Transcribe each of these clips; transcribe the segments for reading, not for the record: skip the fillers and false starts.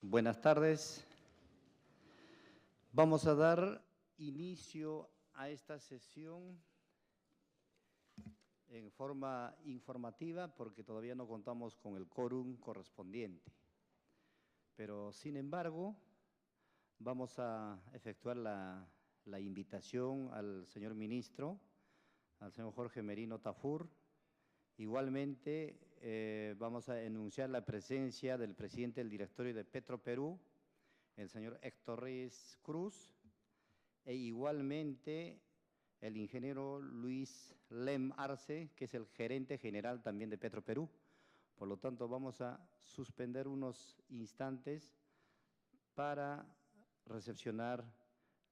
Buenas tardes. Vamos a dar inicio a esta sesión en forma informativa porque todavía no contamos con el quórum correspondiente. Pero, sin embargo, vamos a efectuar la invitación al señor ministro, al señor Jorge Merino Tafur. Igualmente, vamos a enunciar la presencia del presidente del directorio de Petroperú, el señor Héctor Reyes Cruz, e igualmente el ingeniero Luis Lem Arce, que es el gerente general también de Petroperú. Por lo tanto, vamos a suspender unos instantes para recepcionar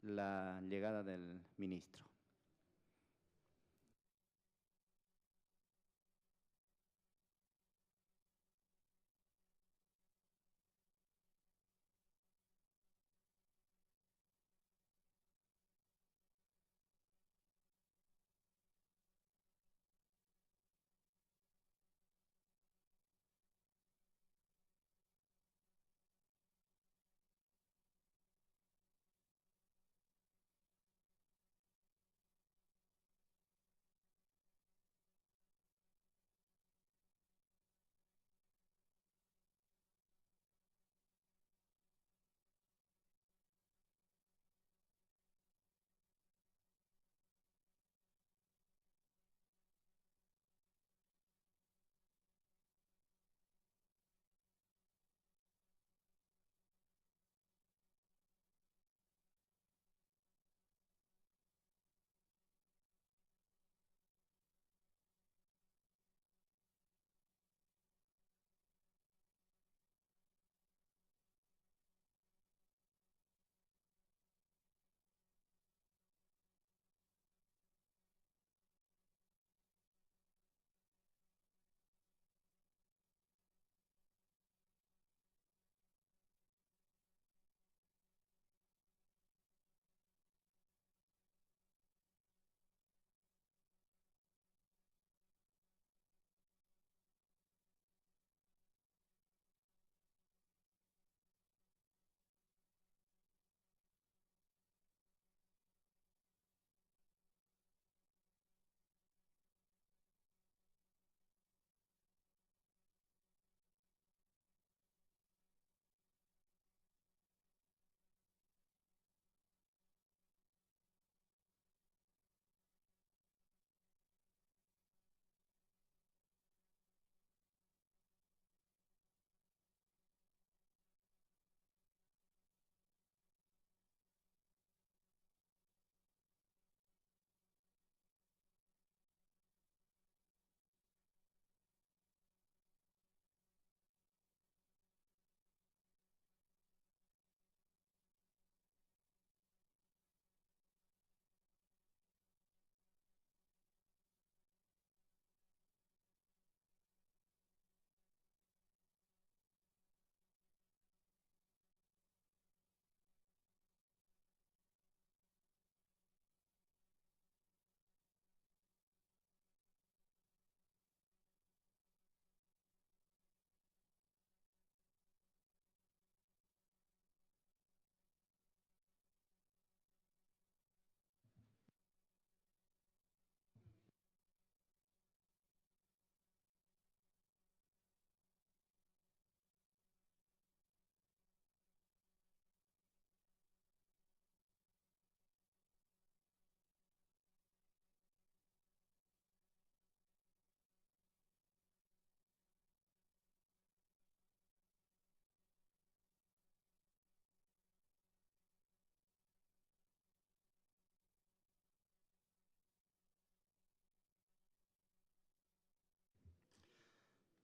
la llegada del ministro.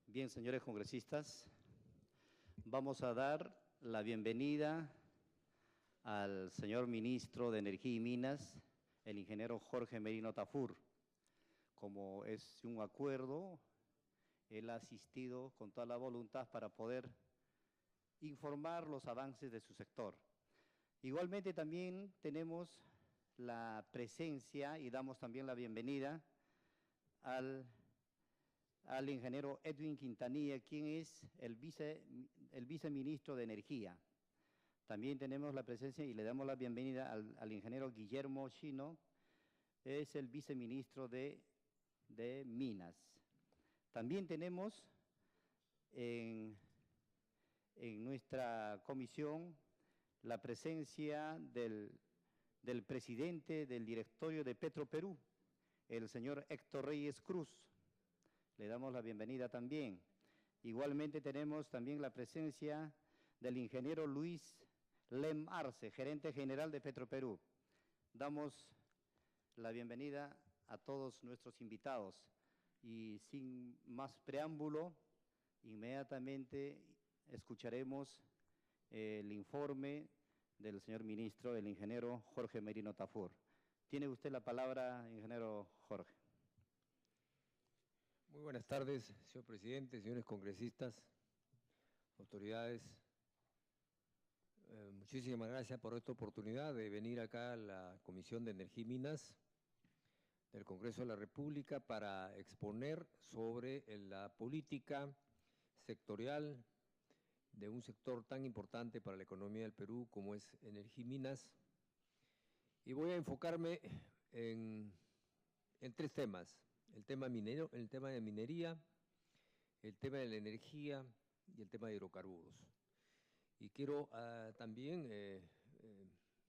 Bien, señores congresistas, vamos a dar la bienvenida al señor ministro de Energía y Minas, el ingeniero Jorge Merino Tafur. Como es un acuerdo, él ha asistido con toda la voluntad para poder informar los avances de su sector. Igualmente también tenemos la presencia y damos también la bienvenida al al ingeniero Edwin Quintanilla, quien es el viceministro de Energía. También tenemos la presencia y le damos la bienvenida al ingeniero Guillermo Chino, es el viceministro de Minas. También tenemos en nuestra comisión la presencia del presidente del directorio de Petroperú, el señor Héctor Reyes Cruz. Le damos la bienvenida también. Igualmente tenemos también la presencia del ingeniero Luis Lem Arce, gerente general de Petroperú. Damos la bienvenida a todos nuestros invitados y sin más preámbulo, inmediatamente escucharemos el informe del señor ministro, el ingeniero Jorge Merino Tafur. Tiene usted la palabra, ingeniero Jorge. Muy buenas tardes, señor presidente, señores congresistas, autoridades. Muchísimas gracias por esta oportunidad de venir acá a la Comisión de Energía y Minas del Congreso de la República para exponer sobre la política sectorial de un sector tan importante para la economía del Perú como es Energía y Minas. Y voy a enfocarme en tres temas: el tema minero, el tema de minería, el tema de la energía y el tema de hidrocarburos. Y quiero también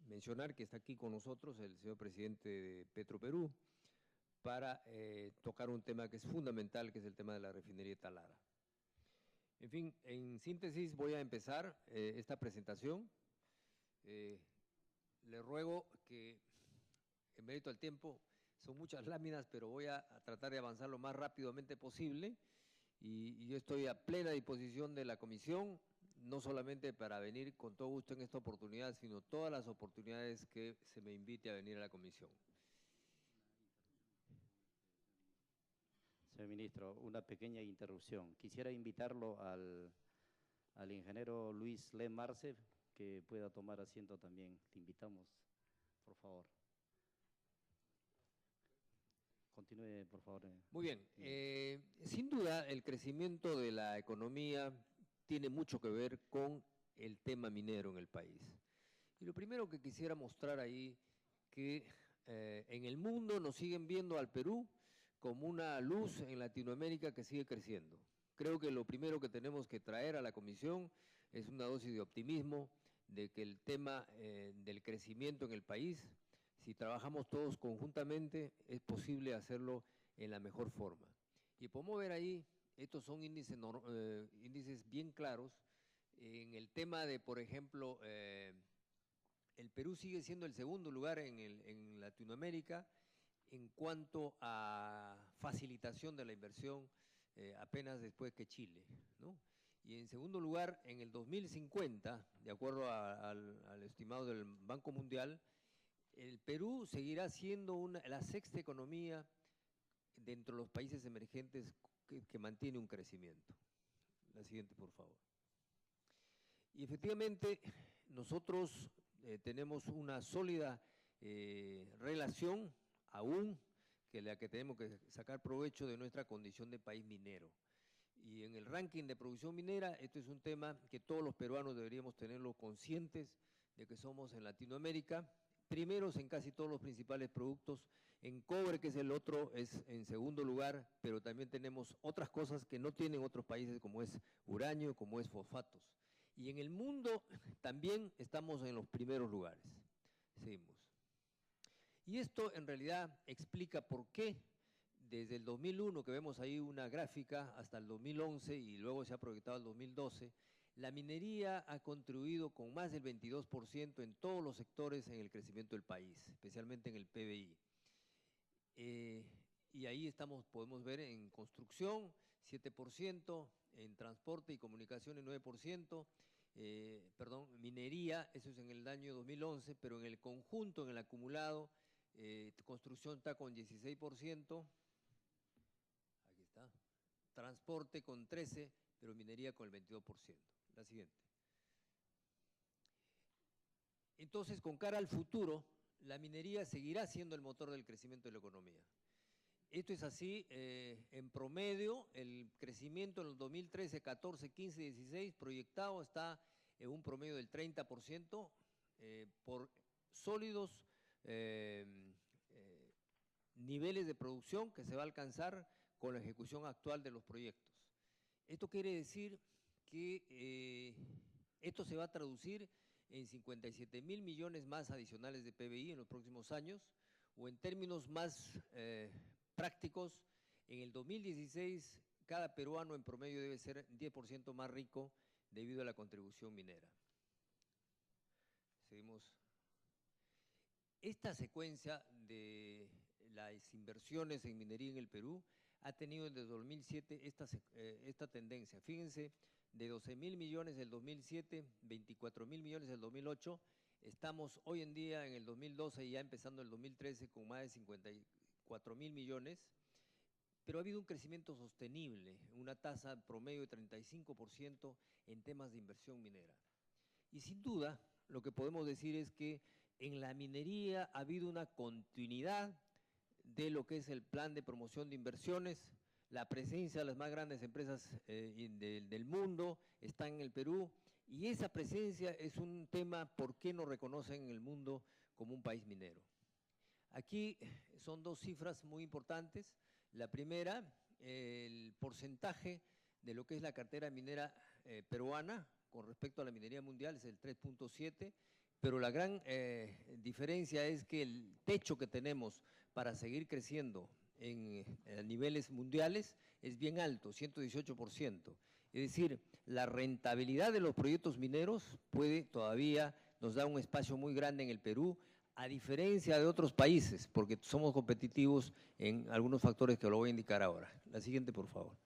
mencionar que está aquí con nosotros el señor presidente de Petroperú para tocar un tema que es fundamental, que es el tema de la refinería de Talara. En fin, en síntesis voy a empezar esta presentación. Le ruego que, en mérito al tiempo, son muchas láminas, pero voy a tratar de avanzar lo más rápidamente posible y yo estoy a plena disposición de la comisión, no solamente para venir con todo gusto en esta oportunidad, sino todas las oportunidades que se me invite a venir a la comisión. Señor ministro, una pequeña interrupción. Quisiera invitarlo al ingeniero Luis Lem Arce, que pueda tomar asiento también. Te invitamos, por favor. Continúe, por favor. Muy bien. Sin duda, el crecimiento de la economía tiene mucho que ver con el tema minero en el país. Y lo primero que quisiera mostrar ahí, que en el mundo nos siguen viendo al Perú como una luz en Latinoamérica que sigue creciendo. Creo que lo primero que tenemos que traer a la Comisión es una dosis de optimismo de que el tema del crecimiento en el país, si trabajamos todos conjuntamente, es posible hacerlo en la mejor forma. Y podemos ver ahí, estos son índices bien claros. En el tema de, por ejemplo, el Perú sigue siendo el segundo lugar en Latinoamérica en cuanto a facilitación de la inversión, apenas después que Chile, ¿no? Y en segundo lugar, en el 2050, de acuerdo al estimado del Banco Mundial, el Perú seguirá siendo la sexta economía dentro de los países emergentes que mantiene un crecimiento. La siguiente, por favor. Y efectivamente, nosotros tenemos una sólida relación, aún que la que tenemos que sacar provecho de nuestra condición de país minero. Y en el ranking de producción minera, esto es un tema que todos los peruanos deberíamos tenerlo conscientes de que somos en Latinoamérica primeros en casi todos los principales productos. En cobre, que es el otro, es en segundo lugar, pero también tenemos otras cosas que no tienen otros países, como es uranio, como es fosfatos. Y en el mundo también estamos en los primeros lugares. Seguimos. Y esto en realidad explica por qué desde el 2001, que vemos ahí una gráfica, hasta el 2011 y luego se ha proyectado al 2012, la minería ha contribuido con más del 22% en todos los sectores en el crecimiento del país, especialmente en el PBI. Y ahí podemos ver en construcción 7%, en transporte y comunicaciones 9%, minería, eso es en el año 2011, pero en el conjunto, en el acumulado, construcción está con 16%, aquí está, transporte con 13%, pero minería con el 22%. La siguiente. Entonces, con cara al futuro, la minería seguirá siendo el motor del crecimiento de la economía. Esto es así, en promedio, el crecimiento en el 2013, 14, 15, 16 proyectado está en un promedio del 30% por sólidos niveles de producción que se va a alcanzar con la ejecución actual de los proyectos. Esto quiere decir que esto se va a traducir en 57.000 millones más adicionales de PBI en los próximos años, o en términos más prácticos, en el 2016 cada peruano en promedio debe ser 10% más rico debido a la contribución minera. Seguimos. Esta secuencia de las inversiones en minería en el Perú ha tenido desde 2007 esta tendencia. Fíjense, de 12.000 millones del 2007, 24.000 millones del 2008, estamos hoy en día en el 2012 y ya empezando el 2013 con más de 54.000 millones, pero ha habido un crecimiento sostenible, una tasa promedio de 35% en temas de inversión minera. Y sin duda, lo que podemos decir es que en la minería ha habido una continuidad de lo que es el plan de promoción de inversiones. La presencia de las más grandes empresas del mundo está en el Perú, y esa presencia es un tema por qué nos reconocen en el mundo como un país minero. Aquí son dos cifras muy importantes. La primera, el porcentaje de lo que es la cartera minera peruana con respecto a la minería mundial es el 3.7%, pero la gran diferencia es que el techo que tenemos para seguir creciendo en niveles mundiales es bien alto, 118%. Es decir, la rentabilidad de los proyectos mineros nos da un espacio muy grande en el Perú, a diferencia de otros países, porque somos competitivos en algunos factores que lo voy a indicar ahora. La siguiente, por favor.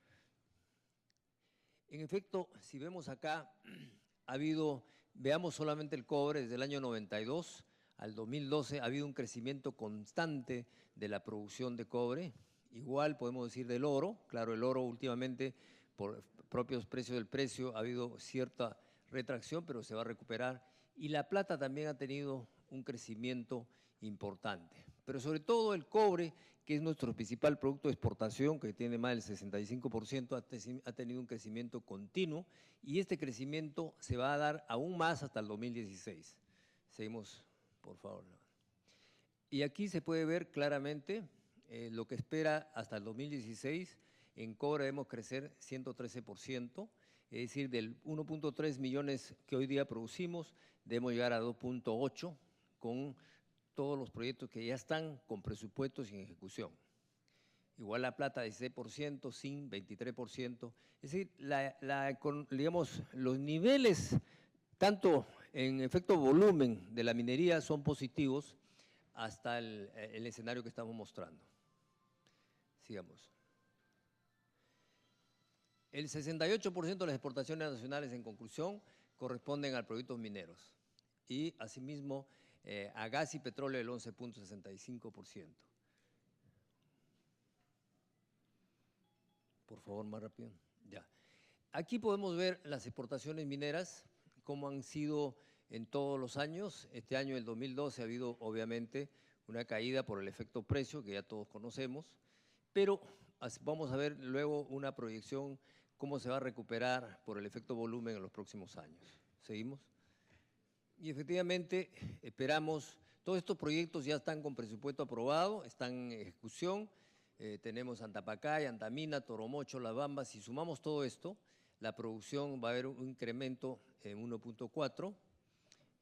En efecto, si vemos acá, veamos solamente el cobre, desde el año 92 al 2012 ha habido un crecimiento constante de la producción de cobre. Igual podemos decir del oro. Claro, el oro últimamente, por propios precios del precio, ha habido cierta retracción, pero se va a recuperar. Y la plata también ha tenido un crecimiento importante. Pero sobre todo el cobre, que es nuestro principal producto de exportación, que tiene más del 65%, ha tenido un crecimiento continuo, y este crecimiento se va a dar aún más hasta el 2016. Seguimos, por favor. Y aquí se puede ver claramente lo que espera hasta el 2016. En cobre debemos crecer 113%, es decir, del 1.3 millones que hoy día producimos, debemos llegar a 2.8 con todos los proyectos que ya están con presupuestos y en ejecución. Igual la plata 16%, zinc 23%. Es decir, digamos, los niveles, tanto en efecto volumen de la minería, son positivos hasta el escenario que estamos mostrando. Sigamos. El 68% de las exportaciones nacionales, en conclusión, corresponden a productos mineros, y asimismo a gas y petróleo el 11.65%. Por favor, más rápido. Ya. Aquí podemos ver las exportaciones mineras, cómo han sido en todos los años. Este año, el 2012, ha habido obviamente una caída por el efecto precio, que ya todos conocemos, pero vamos a ver luego una proyección cómo se va a recuperar por el efecto volumen en los próximos años. ¿Seguimos? Y efectivamente esperamos, todos estos proyectos ya están con presupuesto aprobado, están en ejecución. Tenemos Antapacay, Antamina, Toromocho, Las Bambas. Si sumamos todo esto, la producción va a haber un incremento en 1.4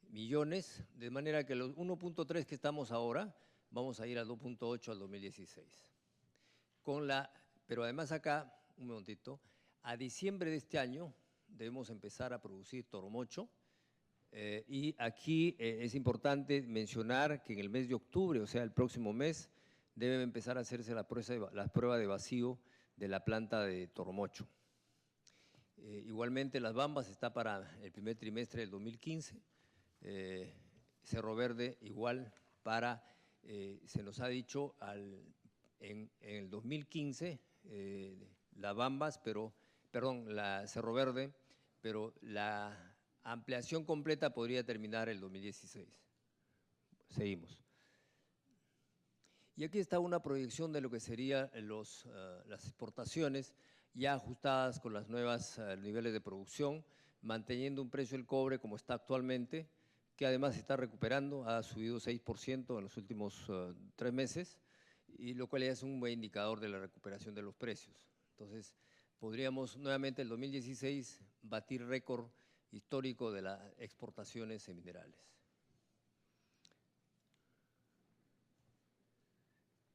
millones, de manera que los 1.3 que estamos ahora, vamos a ir a 2.8 al 2016. Pero además acá, un momentito, a diciembre de este año debemos empezar a producir Toromocho, y aquí es importante mencionar que en el mes de octubre, o sea, el próximo mes, debe empezar a hacerse la prueba de vacío de la planta de Toromocho. Igualmente, Las Bambas está para el primer trimestre del 2015, Cerro Verde igual se nos ha dicho en el 2015, Cerro Verde, pero la ampliación completa podría terminar el 2016. Seguimos. Y aquí está una proyección de lo que serían las exportaciones ya ajustadas con los nuevos niveles de producción, manteniendo un precio del cobre como está actualmente, que además se está recuperando, ha subido 6% en los últimos 3 meses, y lo cual ya es un buen indicador de la recuperación de los precios. Entonces, podríamos nuevamente el 2016 batir récord histórico de las exportaciones en minerales.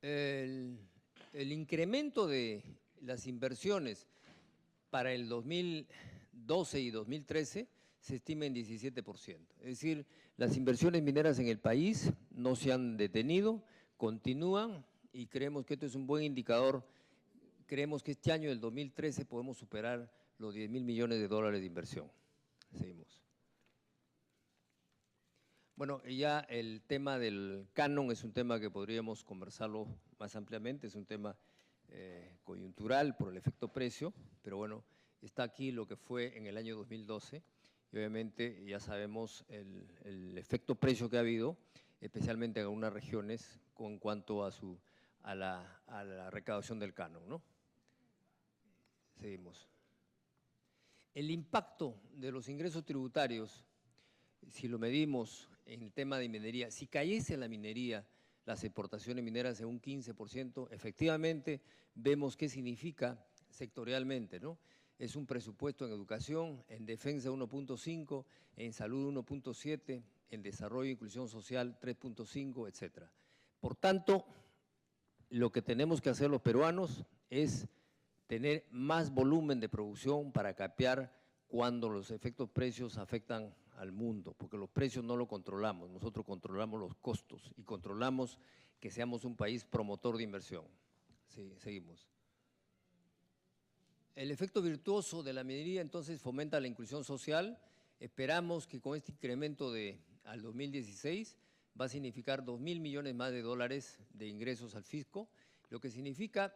El incremento de las inversiones para el 2012 y 2013 se estima en 17%. Es decir, las inversiones mineras en el país no se han detenido, continúan y creemos que esto es un buen indicador. Creemos que este año, el 2013, podemos superar los 10.000 millones de dólares de inversión. Seguimos. Bueno, ya el tema del canon es un tema que podríamos conversarlo más ampliamente, es un tema coyuntural por el efecto precio, pero bueno, está aquí lo que fue en el año 2012 y obviamente ya sabemos el efecto precio que ha habido, especialmente en algunas regiones con cuanto a la recaudación del canon, ¿no? Seguimos. El impacto de los ingresos tributarios, si lo medimos en el tema de minería, si cayese la minería, las exportaciones mineras en un 15%, efectivamente vemos qué significa sectorialmente, ¿no? Es un presupuesto en educación, en defensa 1.5, en salud 1.7, en desarrollo e inclusión social 3.5, etcétera. Por tanto, lo que tenemos que hacer los peruanos es tener más volumen de producción para capear cuando los efectos precios afectan al mundo, porque los precios no los controlamos, nosotros controlamos los costos y controlamos que seamos un país promotor de inversión. Sí, seguimos. El efecto virtuoso de la minería entonces fomenta la inclusión social. Esperamos que con este incremento al 2016 va a significar 2.000 millones más de dólares de ingresos al fisco, lo que significa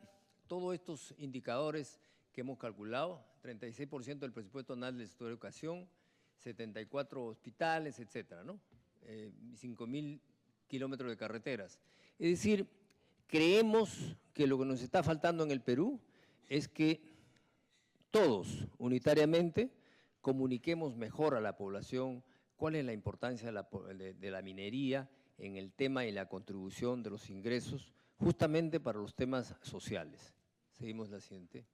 todos estos indicadores que hemos calculado, 36% del presupuesto anual del sector de educación, 74 hospitales, etcétera, ¿no? 5.000 kilómetros de carreteras. Es decir, creemos que lo que nos está faltando en el Perú es que todos, unitariamente, comuniquemos mejor a la población cuál es la importancia de la minería en el tema y la contribución de los ingresos, justamente para los temas sociales. Seguimos la siguiente.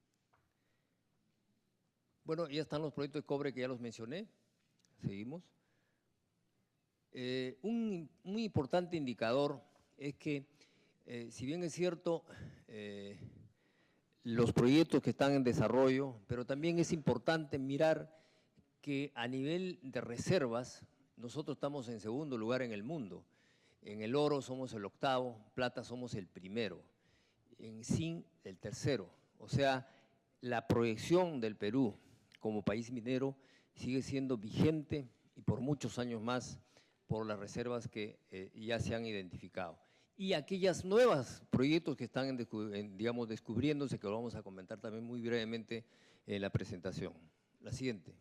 Bueno, ya están los proyectos de cobre que ya los mencioné. Seguimos. Un muy importante indicador es que, si bien es cierto, los proyectos que están en desarrollo, pero también es importante mirar que a nivel de reservas, nosotros estamos en segundo lugar en el mundo. En el oro somos el octavo, plata somos el primero, en zinc el tercero. O sea, la proyección del Perú como país minero sigue siendo vigente y por muchos años más por las reservas que ya se han identificado. Y aquellos nuevos proyectos que están, digamos, descubriéndose, que lo vamos a comentar también muy brevemente en la presentación. La siguiente.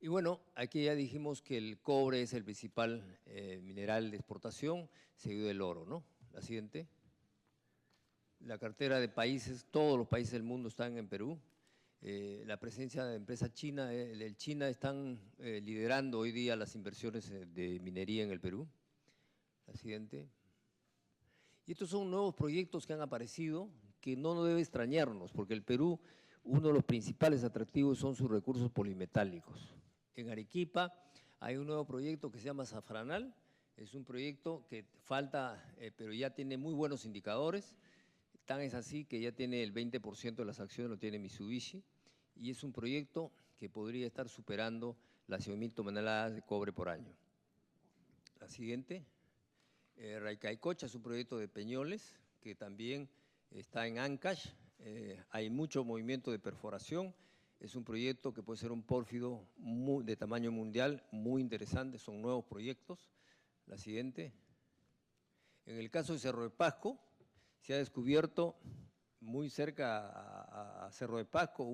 Y bueno, aquí ya dijimos que el cobre es el principal mineral de exportación, seguido del oro, ¿no? La siguiente. La cartera de países, todos los países del mundo están en Perú. La presencia de empresas chinas, del China están liderando hoy día las inversiones de minería en el Perú. La siguiente. Y estos son nuevos proyectos que han aparecido que no nos debe extrañarnos, porque el Perú, uno de los principales atractivos son sus recursos polimetálicos. En Arequipa hay un nuevo proyecto que se llama Safranal, es un proyecto que falta, pero ya tiene muy buenos indicadores, tan es así que ya tiene el 20% de las acciones, lo tiene Mitsubishi, y es un proyecto que podría estar superando las 100.000 toneladas de cobre por año. La siguiente. Raicaicocha es un proyecto de Peñoles que también está en Ancash, hay mucho movimiento de perforación, es un proyecto que puede ser un pórfido de tamaño mundial, muy interesante, son nuevos proyectos. La siguiente. En el caso de Cerro de Pasco, se ha descubierto muy cerca a Cerro de Pasco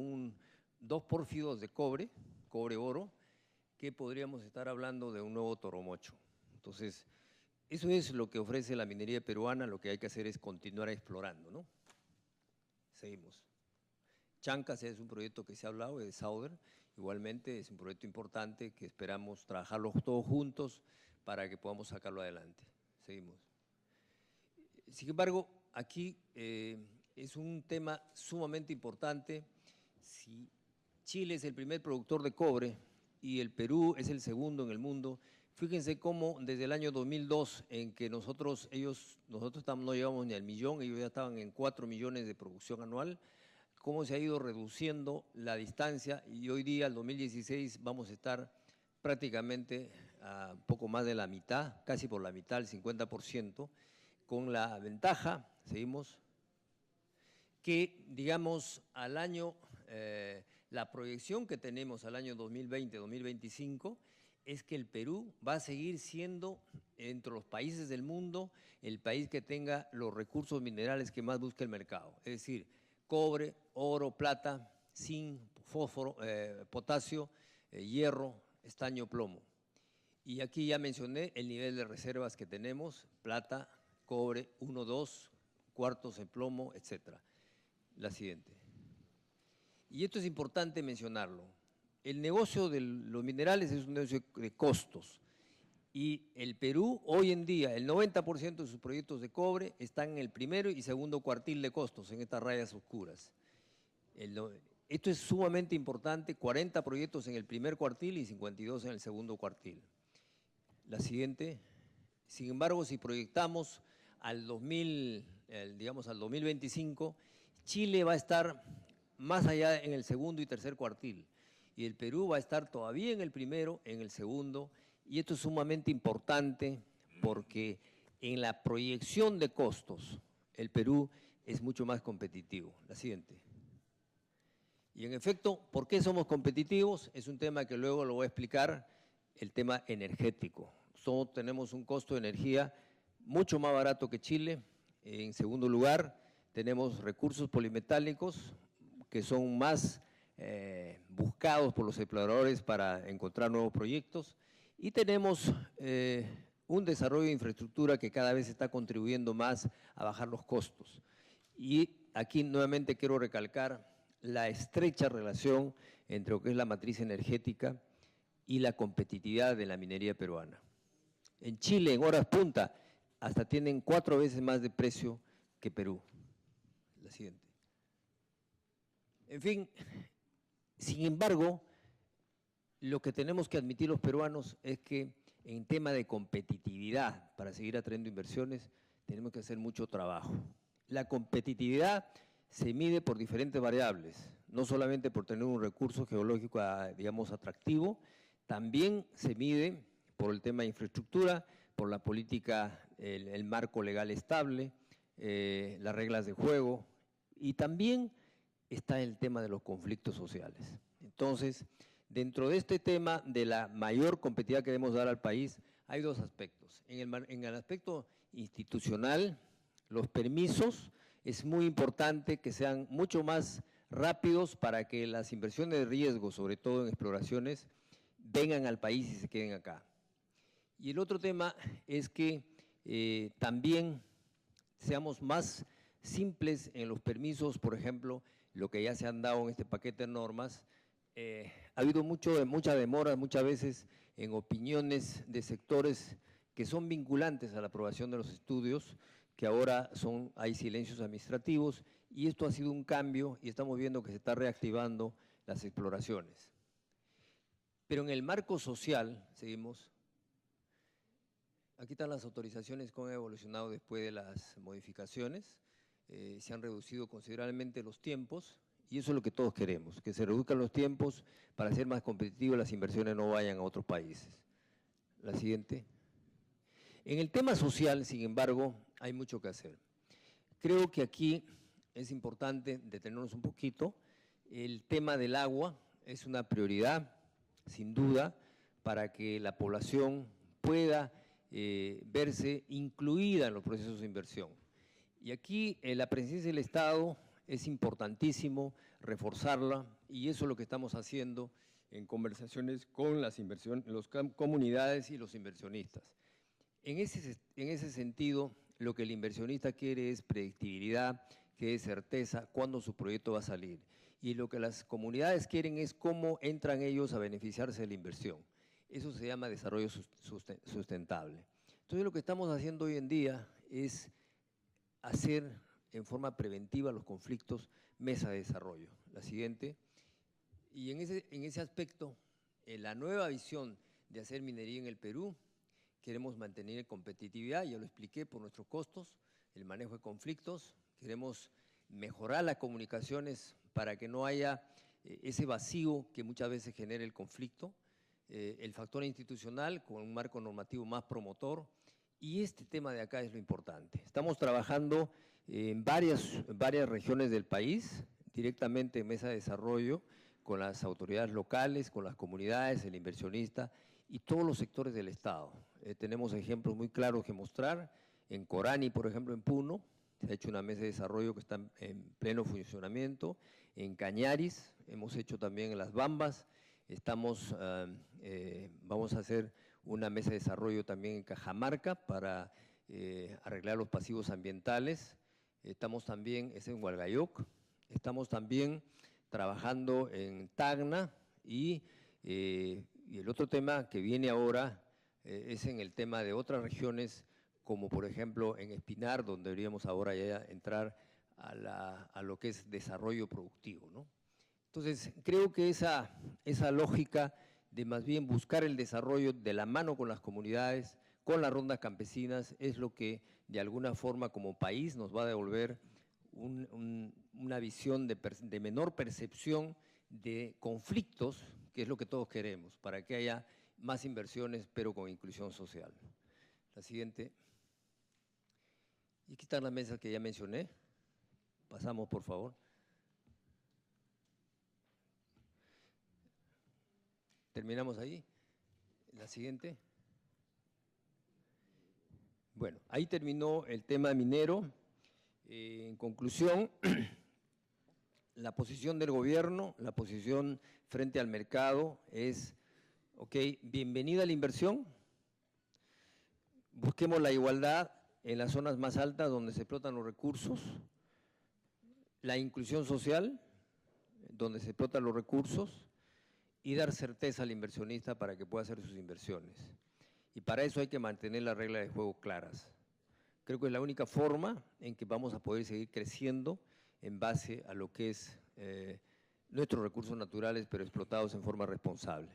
dos pórfidos de cobre-oro, que podríamos estar hablando de un nuevo Toromocho. Entonces, Eso es lo que ofrece la minería peruana, lo que hay que hacer es continuar explorando, ¿no? Seguimos. Chancas es un proyecto que se ha hablado, de Southern, igualmente es un proyecto importante que esperamos trabajarlos todos juntos para que podamos sacarlo adelante. Seguimos. Sin embargo, aquí es un tema sumamente importante. Si Chile es el primer productor de cobre y el Perú es el segundo en el mundo, fíjense cómo desde el año 2002, en que nosotros no llegamos ni al millón, ellos ya estaban en 4 millones de producción anual, cómo se ha ido reduciendo la distancia y hoy día, el 2016, vamos a estar prácticamente a un poco más de la mitad, casi por la mitad, el 50%, con la ventaja, seguimos, que digamos al año, la proyección que tenemos al año 2020-2025 es que el Perú va a seguir siendo, entre los países del mundo, el país que tenga los recursos minerales que más busca el mercado, es decir, cobre, oro, plata, zinc, fósforo, potasio, hierro, estaño, plomo. Y aquí ya mencioné el nivel de reservas que tenemos, plata, cobre, 1, 2, cuartos en plomo, etc. La siguiente. Y esto es importante mencionarlo. El negocio de los minerales es un negocio de costos. Y el Perú, hoy en día, el 90% de sus proyectos de cobre están en el primero y segundo cuartil de costos, en estas rayas oscuras. Esto es sumamente importante, 40 proyectos en el primer cuartil y 52 en el segundo cuartil. La siguiente. Sin embargo, si proyectamos al 2025, Chile va a estar más allá en el segundo y tercer cuartil. Y el Perú va a estar todavía en el primero, en el segundo. Y esto es sumamente importante porque en la proyección de costos, el Perú es mucho más competitivo. La siguiente. Y en efecto, ¿por qué somos competitivos? Es un tema que luego lo voy a explicar, el tema energético. Tenemos un costo de energía mucho más barato que Chile. En segundo lugar, tenemos recursos polimetálicos que son más buscados por los exploradores para encontrar nuevos proyectos. Y tenemos un desarrollo de infraestructura que cada vez está contribuyendo más a bajar los costos. Y aquí nuevamente quiero recalcar la estrecha relación entre lo que es la matriz energética y la competitividad de la minería peruana. En Chile, en horas punta, hasta tienen 4 veces más de precio que Perú. La siguiente. En fin, sin embargo, lo que tenemos que admitir los peruanos es que en tema de competitividad, para seguir atrayendo inversiones, tenemos que hacer mucho trabajo. La competitividad se mide por diferentes variables, no solamente por tener un recurso geológico, digamos, atractivo, también se mide por el tema de infraestructura, por la política, el marco legal estable, las reglas de juego, y también está el tema de los conflictos sociales. Entonces, dentro de este tema de la mayor competitividad que debemos dar al país, hay 2 aspectos. En el aspecto institucional, los permisos, es muy importante que sean mucho más rápidos para que las inversiones de riesgo, sobre todo en exploraciones, vengan al país y se queden acá. Y el otro tema es que también seamos más simples en los permisos, por ejemplo, lo que ya se han dado en este paquete de normas. Ha habido mucha demora muchas veces en opiniones de sectores que son vinculantes a la aprobación de los estudios, que ahora hay silencios administrativos, y esto ha sido un cambio y estamos viendo que se está reactivando las exploraciones. Pero en el marco social, seguimos, aquí están las autorizaciones, cómo han evolucionado después de las modificaciones, se han reducido considerablemente los tiempos, y eso es lo que todos queremos, que se reduzcan los tiempos para ser más competitivos, las inversiones no vayan a otros países. La siguiente. En el tema social, sin embargo, hay mucho que hacer. Creo que aquí es importante detenernos un poquito. El tema del agua es una prioridad, sin duda, para que la población pueda verse incluida en los procesos de inversión. Y aquí la presencia del Estado es importantísimo reforzarla, y eso es lo que estamos haciendo en conversaciones con las comunidades y los inversionistas. En ese sentido, lo que el inversionista quiere es predictibilidad, que es certeza cuándo su proyecto va a salir. Y lo que las comunidades quieren es cómo entran ellos a beneficiarse de la inversión. Eso se llama desarrollo sustentable. Entonces, lo que estamos haciendo hoy en día es hacer en forma preventiva los conflictos mesa de desarrollo. La siguiente. Y en ese aspecto, en la nueva visión de hacer minería en el Perú, queremos mantener competitividad, ya lo expliqué, por nuestros costos, el manejo de conflictos, queremos mejorar las comunicaciones para que no haya ese vacío que muchas veces genera el conflicto, el factor institucional con un marco normativo más promotor, y este tema de acá es lo importante. Estamos trabajando en varias regiones del país, directamente en mesa de desarrollo, con las autoridades locales, con las comunidades, el inversionista y todos los sectores del Estado. Tenemos ejemplos muy claros que mostrar. En Corani, por ejemplo, en Puno, se ha hecho una mesa de desarrollo que está en pleno funcionamiento. En Cañaris, hemos hecho también en Las Bambas. Vamos a hacer una mesa de desarrollo también en Cajamarca para arreglar los pasivos ambientales. Estamos también, es en Hualgayoc. Estamos también trabajando en Tacna y el otro tema que viene ahora es en el tema de otras regiones, como por ejemplo en Espinar, donde deberíamos ahora ya entrar a lo que es desarrollo productivo, ¿no? Entonces, creo que esa lógica de más bien buscar el desarrollo de la mano con las comunidades, con las rondas campesinas, es lo que de alguna forma como país nos va a devolver una visión de menor percepción de conflictos, que es lo que todos queremos, para que haya más inversiones, pero con inclusión social. La siguiente. Y aquí están las mesas que ya mencioné. Pasamos, por favor. Terminamos ahí. La siguiente. Bueno, ahí terminó el tema minero. En conclusión, la posición del gobierno, la posición frente al mercado es, ok, bienvenida la inversión, busquemos la igualdad en las zonas más altas donde se explotan los recursos, la inclusión social, donde se explotan los recursos, y dar certeza al inversionista para que pueda hacer sus inversiones. Y para eso hay que mantener las reglas de juego claras. Creo que es la única forma en que vamos a poder seguir creciendo en base a lo que es nuestros recursos naturales, pero explotados en forma responsable.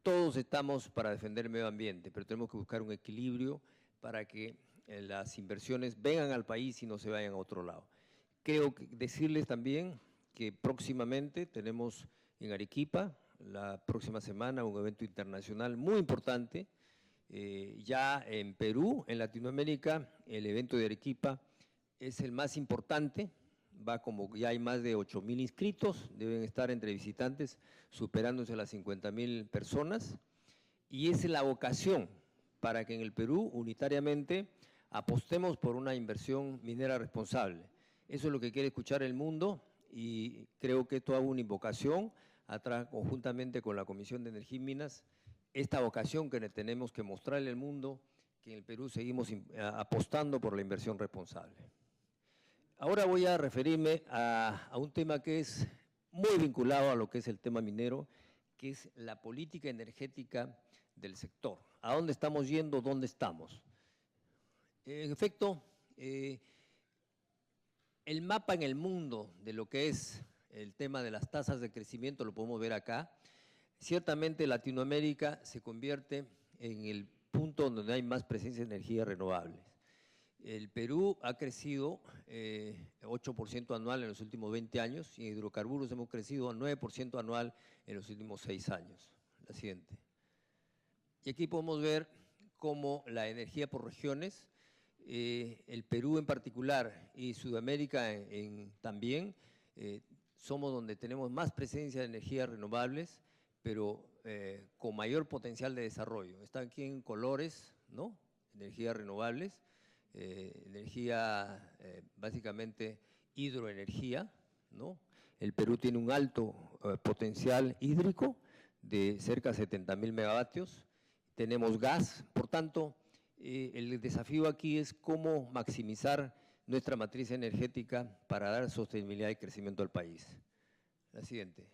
Todos estamos para defender el medio ambiente, pero tenemos que buscar un equilibrio para que las inversiones vengan al país y no se vayan a otro lado. Creo que decirles también que próximamente tenemos en Arequipa, la próxima semana, un evento internacional muy importante. Ya en Perú, en Latinoamérica, el evento de Arequipa es el más importante, ya hay más de 8.000 inscritos, deben estar entre visitantes superándose las 50.000 personas, y es la vocación para que en el Perú unitariamente apostemos por una inversión minera responsable. Eso es lo que quiere escuchar el mundo, y creo que esto hago una invocación conjuntamente con la Comisión de Energía y Minas, esta vocación que tenemos que mostrarle al mundo, que en el Perú seguimos apostando por la inversión responsable. Ahora voy a referirme a un tema que es muy vinculado a lo que es el tema minero, que es la política energética del sector. ¿A dónde estamos yendo? ¿Dónde estamos? En efecto, el mapa en el mundo de lo que es el tema de las tasas de crecimiento lo podemos ver acá. Ciertamente Latinoamérica se convierte en el punto donde hay más presencia de energías renovables. El Perú ha crecido 8% anual en los últimos 20 años y en hidrocarburos hemos crecido 9% anual en los últimos 6 años. La siguiente. Y aquí podemos ver cómo la energía por regiones, el Perú en particular y Sudamérica también, somos donde tenemos más presencia de energías renovables, pero con mayor potencial de desarrollo. Están aquí en colores, ¿no? Energías renovables, básicamente hidroenergía, ¿no? El Perú tiene un alto potencial hídrico de cerca de 70.000 megavatios. Tenemos gas, por tanto, El desafío aquí es cómo maximizar nuestra matriz energética para dar sostenibilidad y crecimiento al país. La siguiente.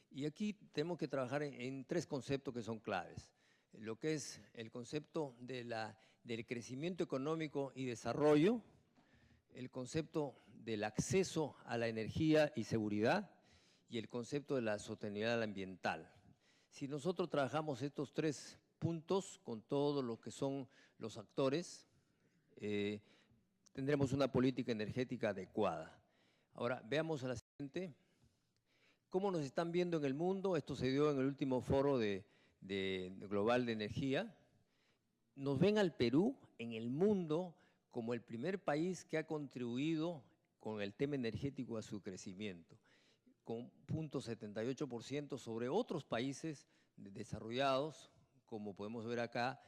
Y aquí tenemos que trabajar en tres conceptos que son claves. Lo que es el concepto del crecimiento económico y desarrollo, el concepto del acceso a la energía y seguridad y el concepto de la sostenibilidad ambiental. Si nosotros trabajamos estos tres puntos con todos los que son los actores, tendremos una política energética adecuada. Ahora, veamos a la siguiente. ¿Cómo nos están viendo en el mundo? Esto se dio en el último foro global de energía. Nos ven al Perú en el mundo como el primer país que ha contribuido con el tema energético a su crecimiento, con 0.78% sobre otros países desarrollados, como podemos ver acá,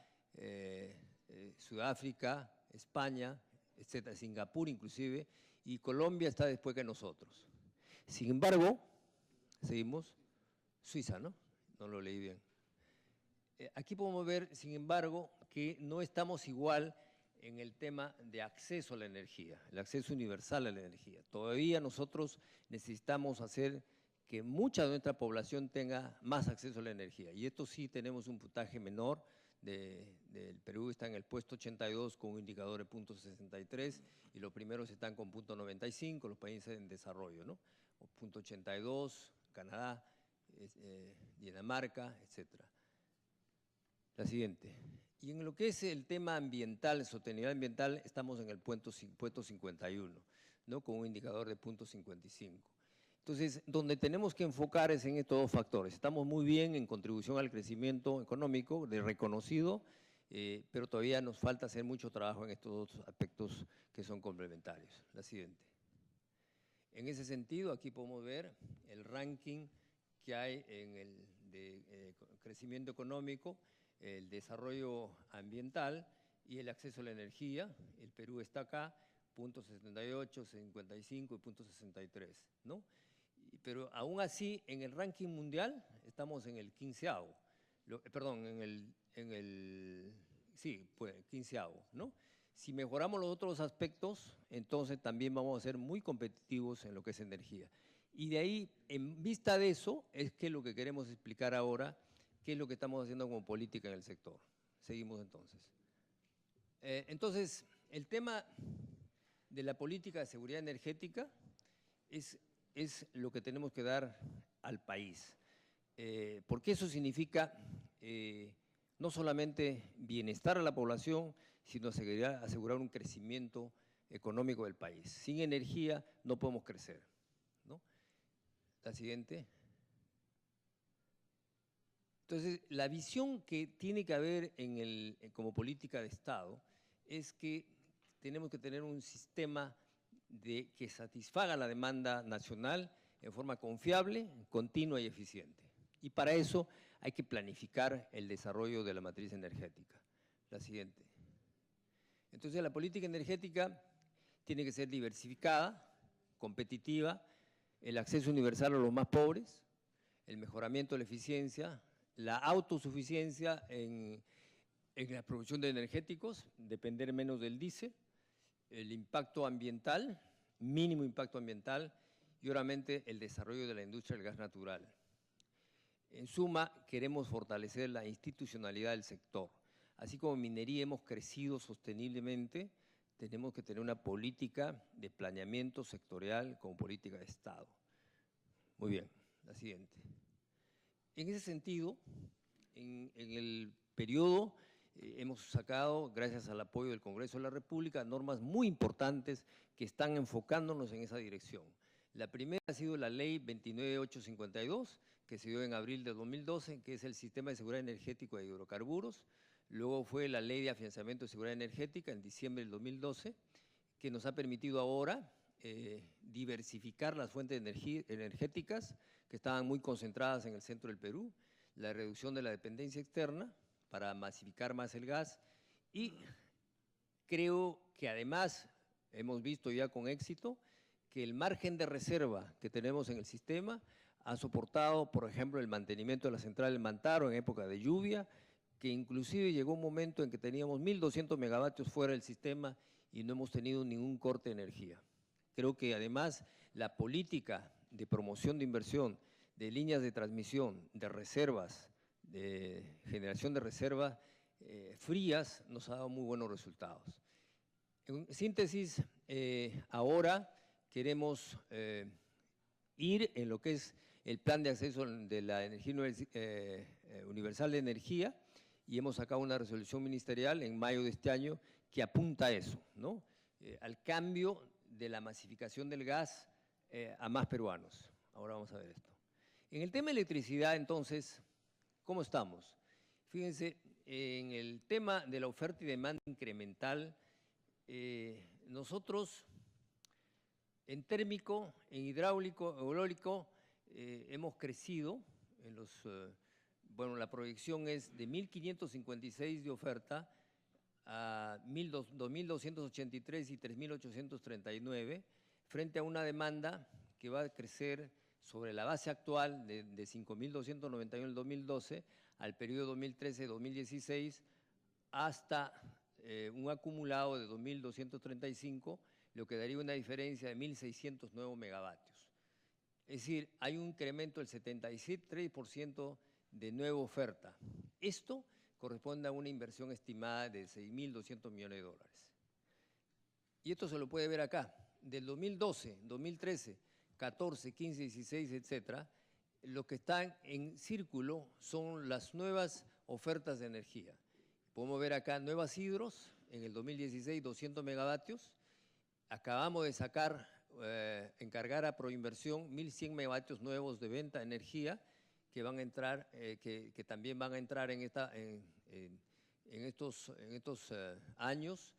Sudáfrica, España, etcétera, Singapur inclusive, y Colombia está después que nosotros. Sin embargo, seguimos, Suiza, ¿no? No lo leí bien. Aquí podemos ver, sin embargo, que no estamos igual en el tema de acceso a la energía, el acceso universal a la energía. Todavía nosotros necesitamos hacer que mucha de nuestra población tenga más acceso a la energía. Y esto sí tenemos un puntaje menor. Del Perú está en el puesto 82 con un indicador de 0.63 y los primeros están con 0.95, los países en desarrollo, ¿no? O 0.82, Canadá, Dinamarca, etcétera. La siguiente. Y en lo que es el tema ambiental, sostenibilidad ambiental, estamos en el puesto 51, ¿no? Con un indicador de 0.55. Entonces, donde tenemos que enfocar es en estos dos factores. Estamos muy bien en contribución al crecimiento económico, de reconocido, pero todavía nos falta hacer mucho trabajo en estos dos aspectos que son complementarios. La siguiente. En ese sentido, aquí podemos ver el ranking que hay en el de crecimiento económico, el desarrollo ambiental y el acceso a la energía. El Perú está acá, 0.78, 55 y 0.63, ¿no? Pero aún así, en el ranking mundial estamos en el 15º, perdón, sí, pues 15º, ¿no? Si mejoramos los otros aspectos, entonces también vamos a ser muy competitivos en lo que es energía. Y de ahí, en vista de eso, es que lo que queremos explicar ahora, qué es lo que estamos haciendo como política en el sector. Seguimos entonces. Entonces, el tema de la política de seguridad energética es lo que tenemos que dar al país. Porque eso significa no solamente bienestar a la población, sino asegurar un crecimiento económico del país. Sin energía no podemos crecer, ¿no? La siguiente. Entonces, la visión que tiene que haber como política de Estado es que tenemos que tener un sistema que satisfaga la demanda nacional en forma confiable, continua y eficiente. Y para eso hay que planificar el desarrollo de la matriz energética. La siguiente. Entonces, la política energética tiene que ser diversificada, competitiva, el acceso universal a los más pobres, el mejoramiento de la eficiencia, la autosuficiencia en la producción de energéticos, depender menos del diésel, el impacto ambiental, mínimo impacto ambiental, y obviamente el desarrollo de la industria del gas natural. En suma, queremos fortalecer la institucionalidad del sector. Así como en minería hemos crecido sosteniblemente, tenemos que tener una política de planeamiento sectorial como política de Estado. Muy bien, la siguiente. En ese sentido, en el periodo hemos sacado, gracias al apoyo del Congreso de la República, normas muy importantes que están enfocándonos en esa dirección. La primera ha sido la Ley 29852, que se dio en abril de 2012, que es el Sistema de Seguridad Energético de Hidrocarburos. Luego fue la Ley de Afianzamiento de Seguridad Energética en diciembre del 2012, que nos ha permitido ahora diversificar las fuentes energéticas que estaban muy concentradas en el centro del Perú, la reducción de la dependencia externa para masificar más el gas y creo que además hemos visto ya con éxito que el margen de reserva que tenemos en el sistema ha soportado, por ejemplo, el mantenimiento de la central del Mantaro en época de lluvia, que inclusive llegó un momento en que teníamos 1.200 megavatios fuera del sistema y no hemos tenido ningún corte de energía. Creo que además la política de promoción de inversión, de líneas de transmisión, de reservas, de generación de reservas frías, nos ha dado muy buenos resultados. En síntesis, ahora queremos ir en lo que es el plan de acceso de la energía universal de energía, y hemos sacado una resolución ministerial en mayo de este año que apunta a eso, ¿no? Al cambio de la masificación del gas a más peruanos. Ahora vamos a ver esto. En el tema de electricidad, entonces, ¿cómo estamos? Fíjense, en el tema de la oferta y demanda incremental, nosotros en térmico, en hidráulico, eólico, hemos crecido en los… bueno, la proyección es de 1.556 de oferta a 2.283 y 3.839, frente a una demanda que va a crecer sobre la base actual de 5.291 en el 2012 al periodo 2013-2016 hasta un acumulado de 2.235, lo que daría una diferencia de 1.600 nuevos megavatios. Es decir, hay un incremento del 73% de nueva oferta. Esto corresponde a una inversión estimada de 6.200 millones de dólares. Y esto se lo puede ver acá. Del 2012, 2013, 14, 15, 16, etcétera, lo que están en círculo son las nuevas ofertas de energía. Podemos ver acá Nuevas Hidros, en el 2016, 200 megavatios. Acabamos de sacar, encargar a Proinversión 1.100 megavatios nuevos de venta de energía que van a entrar, que también van a entrar en estos años.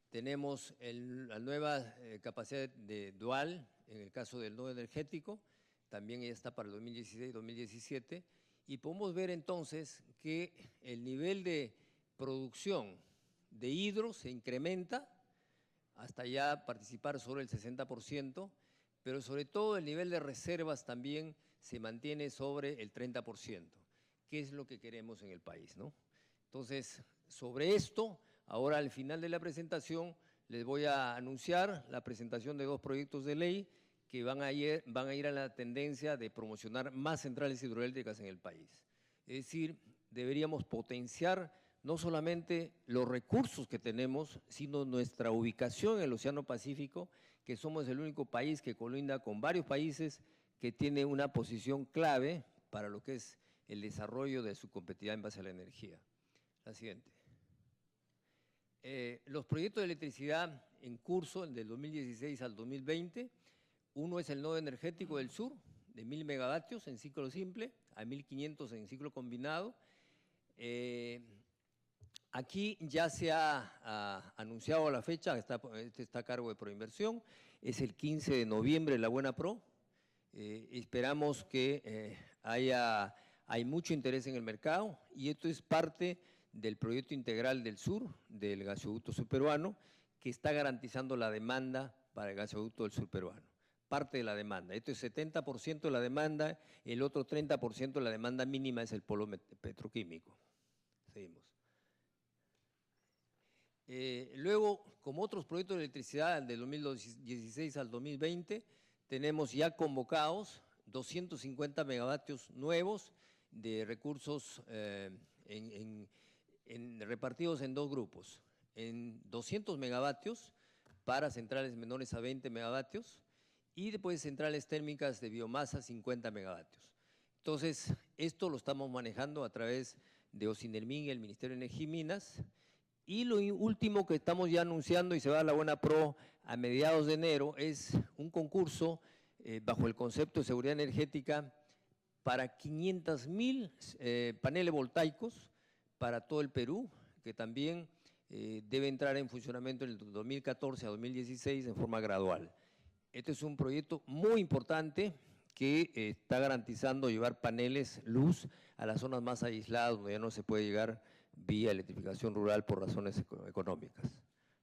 Tenemos la nueva capacidad de dual, en el caso del nodo energético, también ya está para el 2016-2017, y podemos ver entonces que el nivel de producción de hidro se incrementa hasta ya participar sobre el 60%, pero sobre todo el nivel de reservas también se mantiene sobre el 30%, que es lo que queremos en el país, ¿no? Entonces, sobre esto, ahora al final de la presentación, les voy a anunciar la presentación de 2 proyectos de ley que van a ir a la tendencia de promocionar más centrales hidroeléctricas en el país. Es decir, deberíamos potenciar no solamente los recursos que tenemos, sino nuestra ubicación en el Océano Pacífico, que somos el único país que colinda con varios países que tiene una posición clave para lo que es el desarrollo de su competitividad en base a la energía. La siguiente. Los proyectos de electricidad en curso, del 2016 al 2020, uno es el nodo energético del sur, de 1.000 megavatios en ciclo simple, a 1.500 en ciclo combinado. Aquí ya se ha anunciado la fecha, este está a cargo de Proinversión, es el 15 de noviembre la Buena Pro. Esperamos que hay mucho interés en el mercado y esto es parte del proyecto integral del sur, del gasoducto surperuano, que está garantizando la demanda para el gasoducto del surperuano. Parte de la demanda. Esto es 70% de la demanda, el otro 30% de la demanda mínima es el polo petroquímico. Seguimos. Luego, como otros proyectos de electricidad del 2016 al 2020, tenemos ya convocados 250 megavatios nuevos de recursos repartidos en 2 grupos. En 200 megavatios para centrales menores a 20 megavatios y después centrales térmicas de biomasa 50 megavatios. Entonces, esto lo estamos manejando a través de Ocinermin y el Ministerio de Energía y Minas. Y lo último que estamos ya anunciando y se va a la Buena Pro a mediados de enero es un concurso bajo el concepto de seguridad energética para 500.000 paneles voltaicos para todo el Perú, que también debe entrar en funcionamiento en el 2014 a 2016 en forma gradual. Este es un proyecto muy importante que está garantizando llevar paneles, luz a las zonas más aisladas donde ya no se puede llegar vía electrificación rural por razones económicas.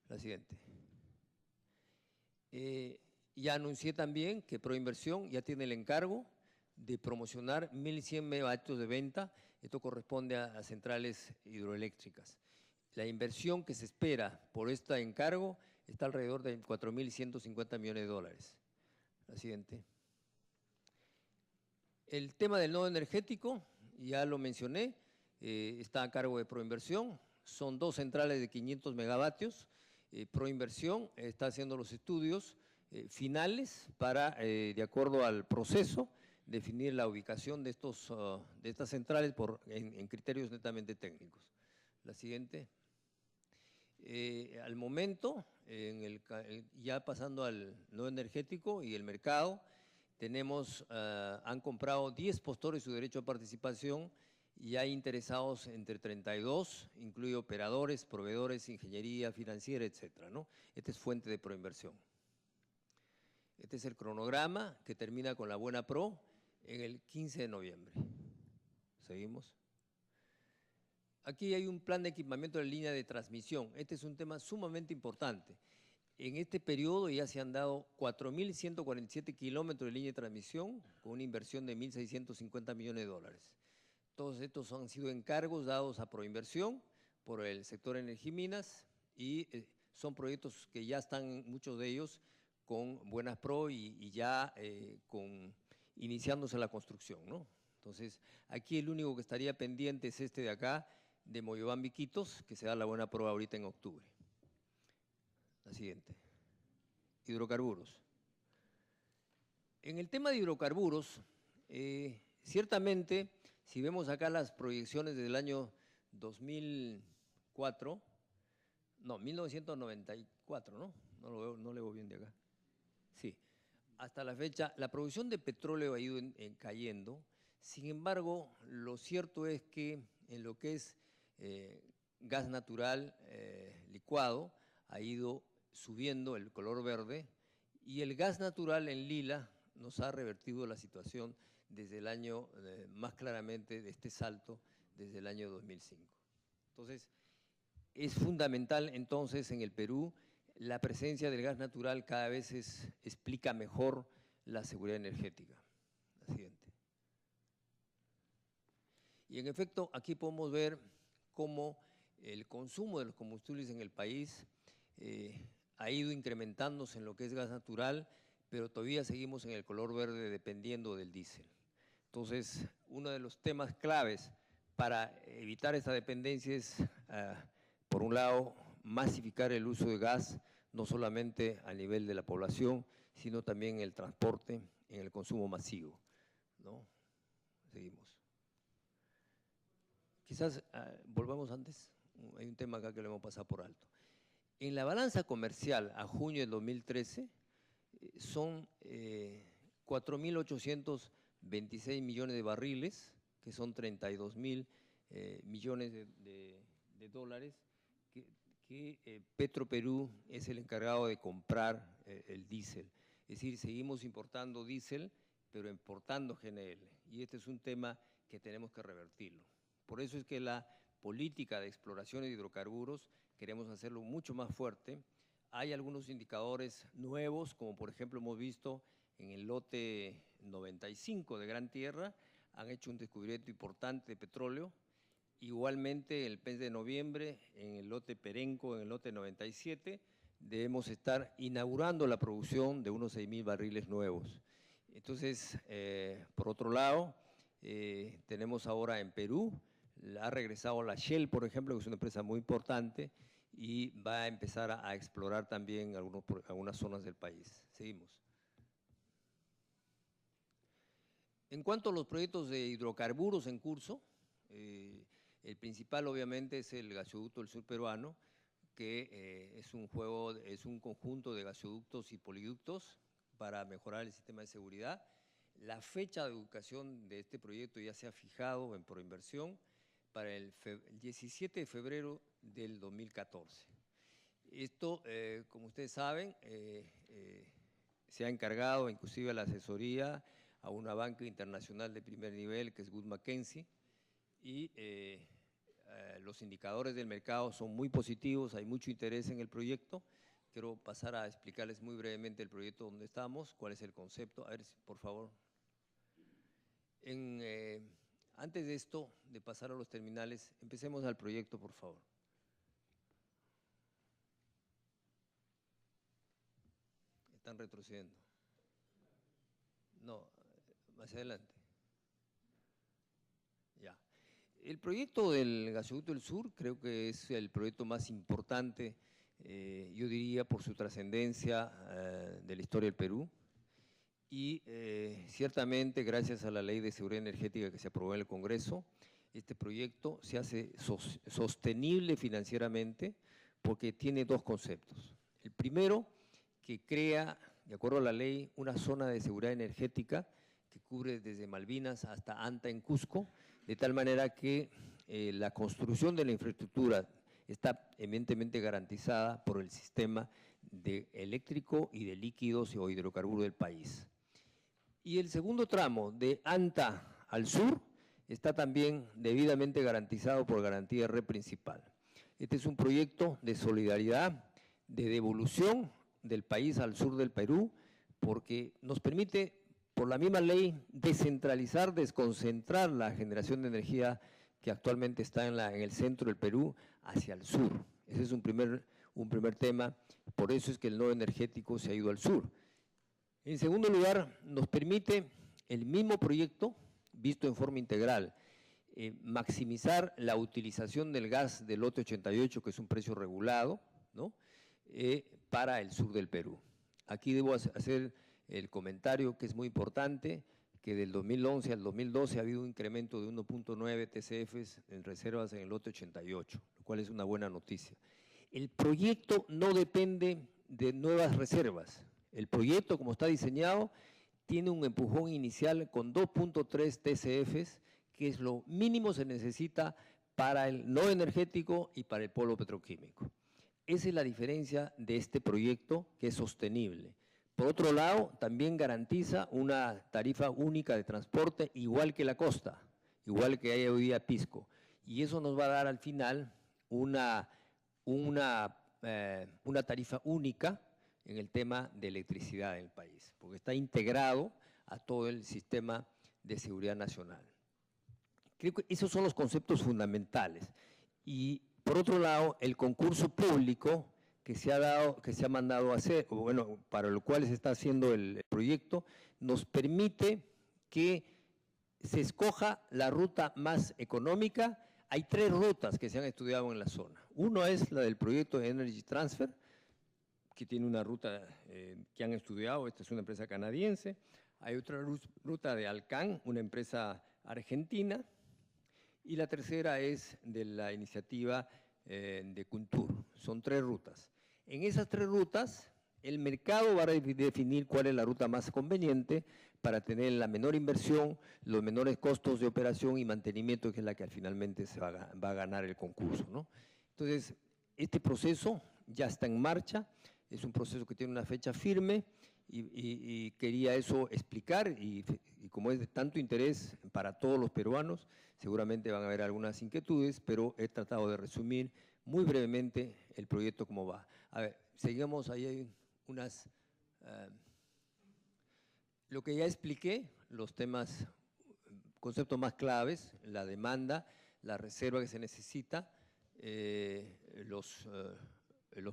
La siguiente. Ya anuncié también que Proinversión ya tiene el encargo de promocionar 1.100 megavatios de venta Esto corresponde a centrales hidroeléctricas. La inversión que se espera por este encargo está alrededor de 4.150 millones de dólares. La siguiente. El tema del nodo energético, ya lo mencioné, está a cargo de Proinversión. Son 2 centrales de 500 megavatios. Proinversión está haciendo los estudios finales para, de acuerdo al proceso, definir la ubicación de estas centrales en criterios netamente técnicos. La siguiente. Al momento, ya pasando al nodo energético y el mercado, han comprado 10 postores su derecho a participación y hay interesados entre 32, incluye operadores, proveedores, ingeniería financiera, etcétera, ¿no? Esta es fuente de Proinversión. Este es el cronograma que termina con la Buena Pro en el 15 de noviembre. Seguimos. Aquí hay un plan de equipamiento de línea de transmisión. Este es un tema sumamente importante. En este periodo ya se han dado 4.147 kilómetros de línea de transmisión con una inversión de 1.650 millones de dólares. Todos estos han sido encargos dados a Proinversión por el sector Energía y Minas y son proyectos que ya están, muchos de ellos, con Buenas Pro y ya iniciándose la construcción, ¿no? Entonces, aquí el único que estaría pendiente es este de acá, de Moyobamba Iquitos, que se da la Buena Pro ahorita en octubre. La siguiente. Hidrocarburos. En el tema de hidrocarburos, ciertamente, si vemos acá las proyecciones del año 1994, ¿no? No le veo bien de acá. Sí, hasta la fecha, la producción de petróleo ha ido cayendo. Sin embargo, lo cierto es que en lo que es gas natural licuado ha ido subiendo el color verde y el gas natural en lila nos ha revertido la situación desde el año, más claramente de este salto, desde el año 2005. Entonces, es fundamental entonces en el Perú la presencia del gas natural cada vez explica mejor la seguridad energética. La siguiente. Y en efecto, aquí podemos ver cómo el consumo de los combustibles en el país ha ido incrementándose en lo que es gas natural, pero todavía seguimos en el color verde dependiendo del diésel. Entonces, uno de los temas claves para evitar esta dependencia es, por un lado, masificar el uso de gas, no solamente a nivel de la población, sino también en el transporte, en el consumo masivo, ¿no? Seguimos. Quizás volvamos antes, hay un tema acá que lo hemos pasado por alto. En la balanza comercial a junio del 2013 son 4.826 millones de barriles, que son 32.000 millones de dólares, que Petroperú es el encargado de comprar el diésel. Es decir, seguimos importando diésel, pero importando GNL. Y este es un tema que tenemos que revertirlo. Por eso es que la política de exploración de hidrocarburos queremos hacerlo mucho más fuerte. Hay algunos indicadores nuevos, como por ejemplo hemos visto en el lote 95 de Gran Tierra, han hecho un descubrimiento importante de petróleo. Igualmente, el mes de noviembre, en el lote Perenco, en el lote 97, debemos estar inaugurando la producción de unos 6.000 barriles nuevos. Entonces, por otro lado, tenemos ahora en Perú, ha regresado la Shell, por ejemplo, que es una empresa muy importante, y va a empezar a explorar también algunas zonas del país. Seguimos. En cuanto a los proyectos de hidrocarburos en curso, el principal obviamente es el gasoducto del sur peruano, que es un conjunto de gasoductos y poliductos para mejorar el sistema de seguridad. La fecha de educación de este proyecto ya se ha fijado en Proinversión para el 17 de febrero del 2014. Esto, como ustedes saben, se ha encargado inclusive a la asesoría a una banca internacional de primer nivel que es Wood Mackenzie y los indicadores del mercado son muy positivos, hay mucho interés en el proyecto. Quiero pasar a explicarles muy brevemente el proyecto donde estamos, cuál es el concepto. A ver, por favor. Antes de esto, de pasar a los terminales, empecemos al proyecto, por favor. Están retrocediendo. No, más adelante. Ya. El proyecto del Gasoducto del Sur creo que es el proyecto más importante, yo diría, por su trascendencia de la historia del Perú. Y ciertamente, gracias a la Ley de Seguridad Energética que se aprobó en el Congreso, este proyecto se hace sostenible financieramente porque tiene dos conceptos. El primero, que crea, de acuerdo a la ley, una zona de seguridad energética que cubre desde Malvinas hasta Anta en Cusco, de tal manera que la construcción de la infraestructura está evidentemente garantizada por el sistema de eléctrico y de líquidos o hidrocarburos del país. Y el segundo tramo, de Anta al sur, está también debidamente garantizado por garantía red principal. Este es un proyecto de solidaridad, de devolución del país al sur del Perú, porque nos permite, por la misma ley, descentralizar, desconcentrar la generación de energía que actualmente está en el centro del Perú hacia el sur. Ese es un primer tema, por eso es que el nodo energético se ha ido al sur. En segundo lugar, nos permite el mismo proyecto, visto en forma integral, maximizar la utilización del gas del lote 88, que es un precio regulado, ¿no? Para el sur del Perú. Aquí debo hacer el comentario que es muy importante, que del 2011 al 2012 ha habido un incremento de 1.9 TCFs en reservas en el lote 88, lo cual es una buena noticia. El proyecto no depende de nuevas reservas. El proyecto, como está diseñado, tiene un empujón inicial con 2.3 TCFs, que es lo mínimo se necesita para el nodo energético y para el polo petroquímico. Esa es la diferencia de este proyecto, que es sostenible. Por otro lado, también garantiza una tarifa única de transporte, igual que la costa, igual que hay hoy día Pisco. Y eso nos va a dar al final una tarifa única en el tema de electricidad en el país, porque está integrado a todo el sistema de seguridad nacional. Creo que esos son los conceptos fundamentales. Y por otro lado, el concurso público que se ha mandado a hacer, o bueno, para lo cual se está haciendo el proyecto, nos permite que se escoja la ruta más económica. Hay 3 rutas que se han estudiado en la zona. Uno es la del proyecto de Energy Transfer, que tiene una ruta que han estudiado, esta es una empresa canadiense. Hay otra ruta de Alcan, una empresa argentina, y la tercera es de la iniciativa de Kuntur. Son 3 rutas. En esas 3 rutas, el mercado va a definir cuál es la ruta más conveniente para tener la menor inversión, los menores costos de operación y mantenimiento, que es la que finalmente se va a ganar el concurso, ¿no? Entonces, este proceso ya está en marcha, es un proceso que tiene una fecha firme y quería eso explicar y como es de tanto interés para todos los peruanos, seguramente van a haber algunas inquietudes, pero he tratado de resumir muy brevemente el proyecto como va. A ver, seguimos, ahí hay unas… lo que ya expliqué, los temas, conceptos más claves, la demanda, la reserva que se necesita, los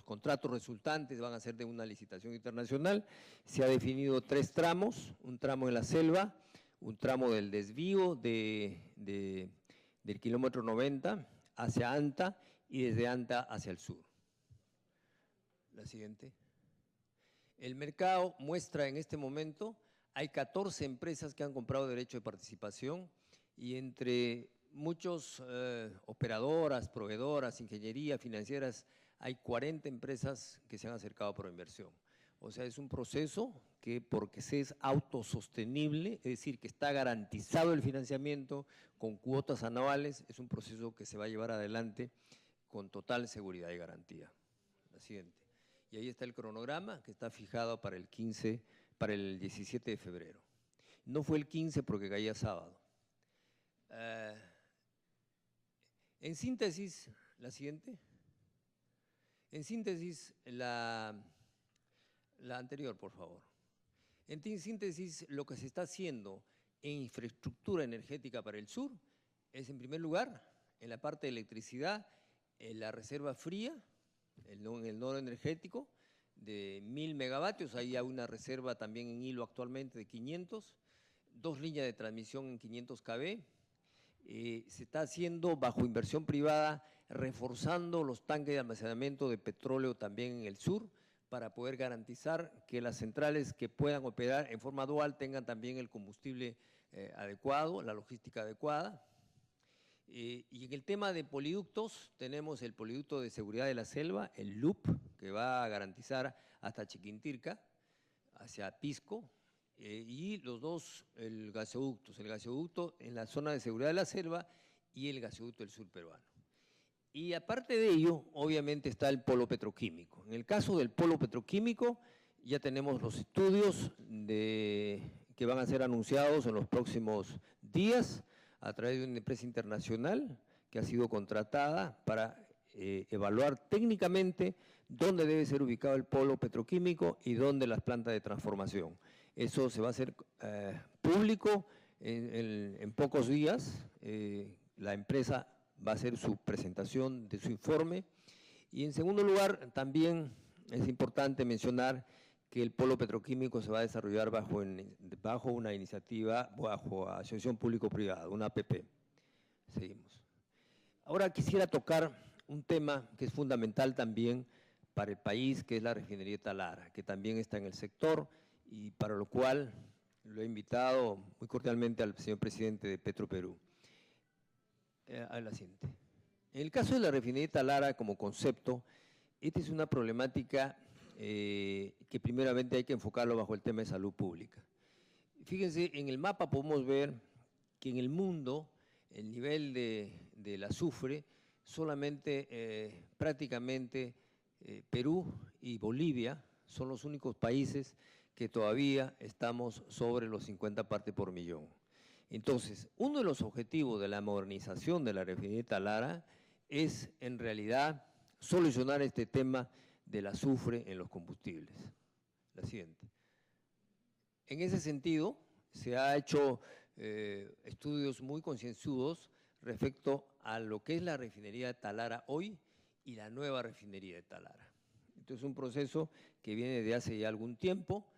contratos resultantes van a ser de una licitación internacional. Se ha definido 3 tramos, un tramo en la selva, un tramo del desvío del kilómetro 90 hacia Anta y desde Anta hacia el sur. La siguiente. El mercado muestra en este momento, hay 14 empresas que han comprado derecho de participación y entre muchos operadoras, proveedoras, ingeniería, financieras, hay 40 empresas que se han acercado por inversión. O sea, es un proceso que, porque se es autosostenible, es decir, que está garantizado el financiamiento con cuotas anuales, es un proceso que se va a llevar adelante con total seguridad y garantía. La siguiente. Y ahí está el cronograma que está fijado para el 17 de febrero. No fue el 15 porque caía sábado. En síntesis, la siguiente. En síntesis, la anterior, por favor. En síntesis, lo que se está haciendo en infraestructura energética para el sur es, en primer lugar, en la parte de electricidad, la reserva fría, en el nodo energético, de 1000 megavatios, ahí hay una reserva también en hilo actualmente de 500, 2 líneas de transmisión en 500 kV, se está haciendo bajo inversión privada, reforzando los tanques de almacenamiento de petróleo también en el sur, para poder garantizar que las centrales que puedan operar en forma dual tengan también el combustible adecuado, la logística adecuada. Y en el tema de poliductos, tenemos el poliducto de seguridad de la selva, el LUP, que va a garantizar hasta Chiquintirca, hacia Pisco, y los dos el gasoducto en la zona de seguridad de la selva y el gasoducto del sur peruano. Y aparte de ello, obviamente está el polo petroquímico. En el caso del polo petroquímico, ya tenemos los estudios que van a ser anunciados en los próximos días a través de una empresa internacional que ha sido contratada para evaluar técnicamente dónde debe ser ubicado el polo petroquímico y dónde las plantas de transformación. Eso se va a hacer público en pocos días. La empresa va a hacer su presentación de su informe. Y en segundo lugar, también es importante mencionar que el polo petroquímico se va a desarrollar bajo una iniciativa, bajo asociación público-privada, una APP. Seguimos. Ahora quisiera tocar un tema que es fundamental también para el país, que es la refinería de Talara, que también está en el sector y para lo cual lo he invitado muy cordialmente al señor presidente de Petroperú. A la siguiente. En el caso de la refinería de Talara como concepto, esta es una problemática que primeramente hay que enfocarlo bajo el tema de salud pública. Fíjense, en el mapa podemos ver que en el mundo el nivel del azufre solamente prácticamente Perú y Bolivia son los únicos países que todavía estamos sobre los 50 partes por millón. Entonces, uno de los objetivos de la modernización de la refinería de Talara es en realidad solucionar este tema del azufre en los combustibles. La siguiente. En ese sentido, se ha hecho estudios muy concienzudos respecto a lo que es la refinería de Talara hoy y la nueva refinería de Talara. Entonces, es un proceso que viene de hace ya algún tiempo,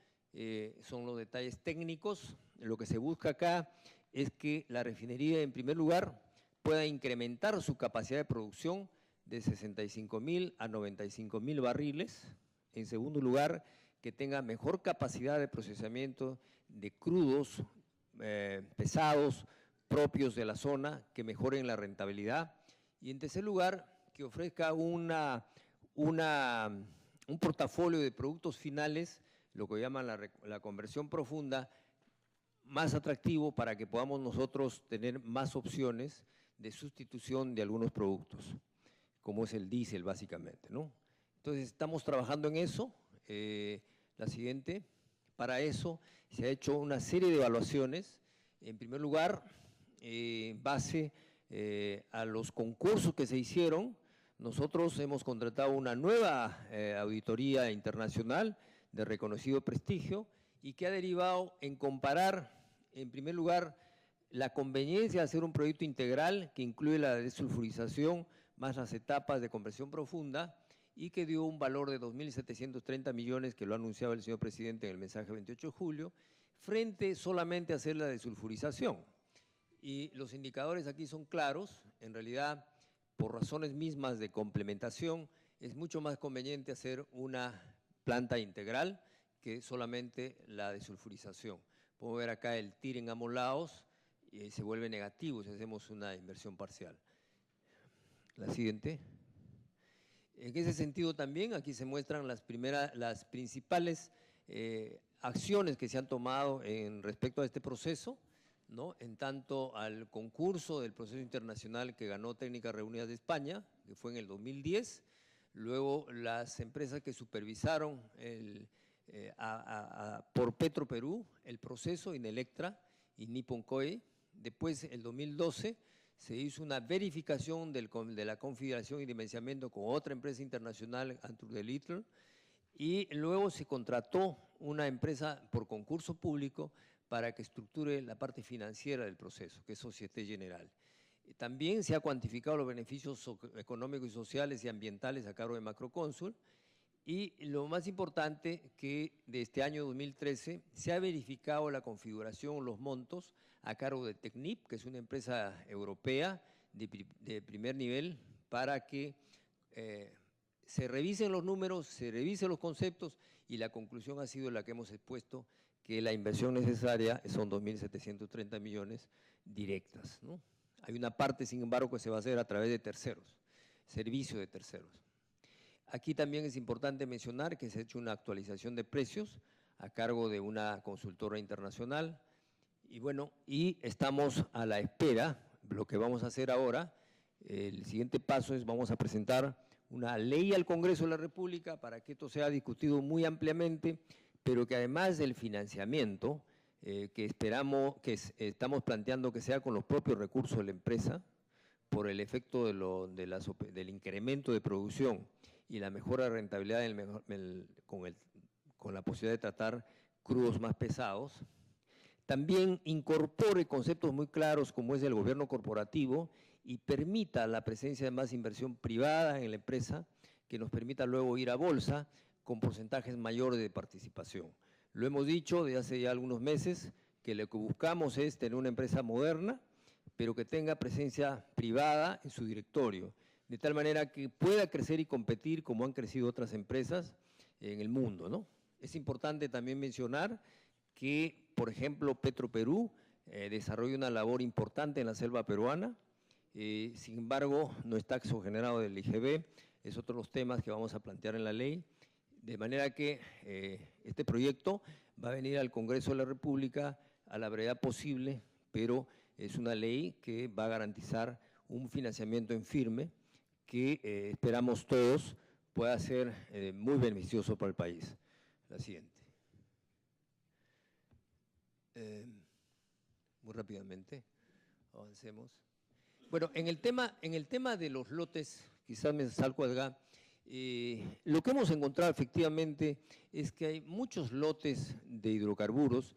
son los detalles técnicos. Lo que se busca acá es que la refinería, en primer lugar, pueda incrementar su capacidad de producción de 65.000 a 95.000 barriles. En segundo lugar, que tenga mejor capacidad de procesamiento de crudos pesados propios de la zona, que mejoren la rentabilidad. Y en tercer lugar, que ofrezca un portafolio de productos finales, lo que llaman la conversión profunda, más atractivo para que podamos nosotros tener más opciones de sustitución de algunos productos, como es el diésel básicamente, ¿no? Entonces estamos trabajando en eso. La siguiente. Para eso se ha hecho una serie de evaluaciones. En primer lugar, en base a los concursos que se hicieron, nosotros hemos contratado una nueva auditoría internacional de reconocido prestigio y que ha derivado en comparar, en primer lugar, la conveniencia de hacer un proyecto integral que incluye la desulfurización más las etapas de conversión profunda y que dio un valor de 2.730 millones, que lo ha anunciado el señor presidente en el mensaje 28 de julio, frente solamente a hacer la desulfurización. Y los indicadores aquí son claros. En realidad, por razones mismas de complementación, es mucho más conveniente hacer una planta integral que solamente la desulfurización. Podemos ver acá el TIR en ambos lados y se vuelve negativo si hacemos una inversión parcial. La siguiente. En ese sentido también aquí se muestran las principales acciones que se han tomado respecto a este proceso, ¿no? En tanto al concurso del proceso internacional que ganó Técnicas Reunidas de España, que fue en el 2010, luego las empresas que supervisaron por Petroperú el proceso, Inelectra y Nippon Koei. Después, el 2012, se hizo una verificación de la configuración y dimensionamiento con otra empresa internacional, Arthur de Little, y luego se contrató una empresa por concurso público para que estructure la parte financiera del proceso, que es Société Générale. También se ha cuantificado los beneficios económicos y sociales y ambientales a cargo de Macrocónsul. Y lo más importante, que de este año 2013 se ha verificado la configuración, los montos a cargo de Tecnip, que es una empresa europea de primer nivel, para que se revisen los números, se revisen los conceptos, y la conclusión ha sido la que hemos expuesto, que la inversión necesaria son 2.730 millones directas, ¿no? Hay una parte, sin embargo, que se va a hacer a través de terceros, servicio de terceros. Aquí también es importante mencionar que se ha hecho una actualización de precios a cargo de una consultora internacional, y bueno, y estamos a la espera. Lo que vamos a hacer ahora, el siguiente paso es, vamos a presentar una ley al Congreso de la República para que esto sea discutido muy ampliamente, pero que además del financiamiento, que esperamos, estamos planteando que sea con los propios recursos de la empresa, por el efecto del incremento de producción y la mejora de rentabilidad con la posibilidad de tratar crudos más pesados, también incorpore conceptos muy claros como es el gobierno corporativo y permita la presencia de más inversión privada en la empresa, que nos permita luego ir a bolsa con porcentajes mayores de participación. Lo hemos dicho desde hace ya algunos meses, que lo que buscamos es tener una empresa moderna, pero que tenga presencia privada en su directorio, de tal manera que pueda crecer y competir como han crecido otras empresas en el mundo, ¿no? Es importante también mencionar que, por ejemplo, Petroperú desarrolla una labor importante en la selva peruana, sin embargo, no está exogenerado del IGB, es otro de los temas que vamos a plantear en la ley, de manera que este proyecto va a venir al Congreso de la República a la brevedad posible, pero es una ley que va a garantizar un financiamiento en firme que esperamos todos pueda ser muy beneficioso para el país. La siguiente. Muy rápidamente, avancemos. Bueno, en el tema de los lotes, quizás me salgo acá, lo que hemos encontrado efectivamente es que hay muchos lotes de hidrocarburos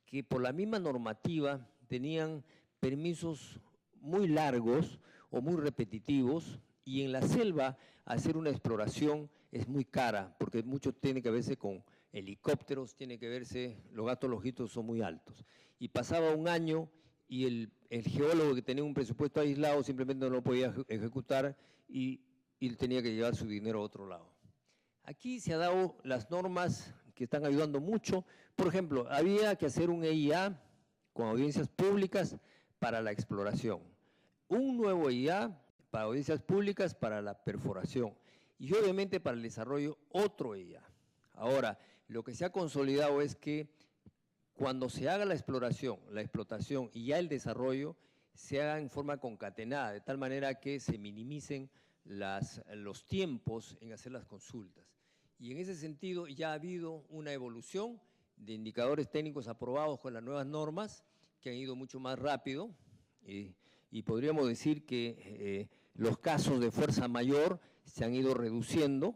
que por la misma normativa tenían permisos muy largos o muy repetitivos, y en la selva hacer una exploración es muy cara, porque mucho tiene que verse con helicópteros, tiene que verse, los gastos logísticos son muy altos. Y pasaba un año y el geólogo que tenía un presupuesto aislado simplemente no lo podía ejecutar y tenía que llevar su dinero a otro lado. Aquí se han dado las normas que están ayudando mucho. Por ejemplo, había que hacer un EIA con audiencias públicas para la exploración, un nuevo EIA para audiencias públicas para la perforación y obviamente para el desarrollo otro EIA. Ahora, lo que se ha consolidado es que cuando se haga la exploración, la explotación y ya el desarrollo, se haga en forma concatenada, de tal manera que se minimicen los tiempos en hacer las consultas. Y en ese sentido ya ha habido una evolución de indicadores técnicos aprobados con las nuevas normas que han ido mucho más rápido, y podríamos decir que los casos de fuerza mayor se han ido reduciendo.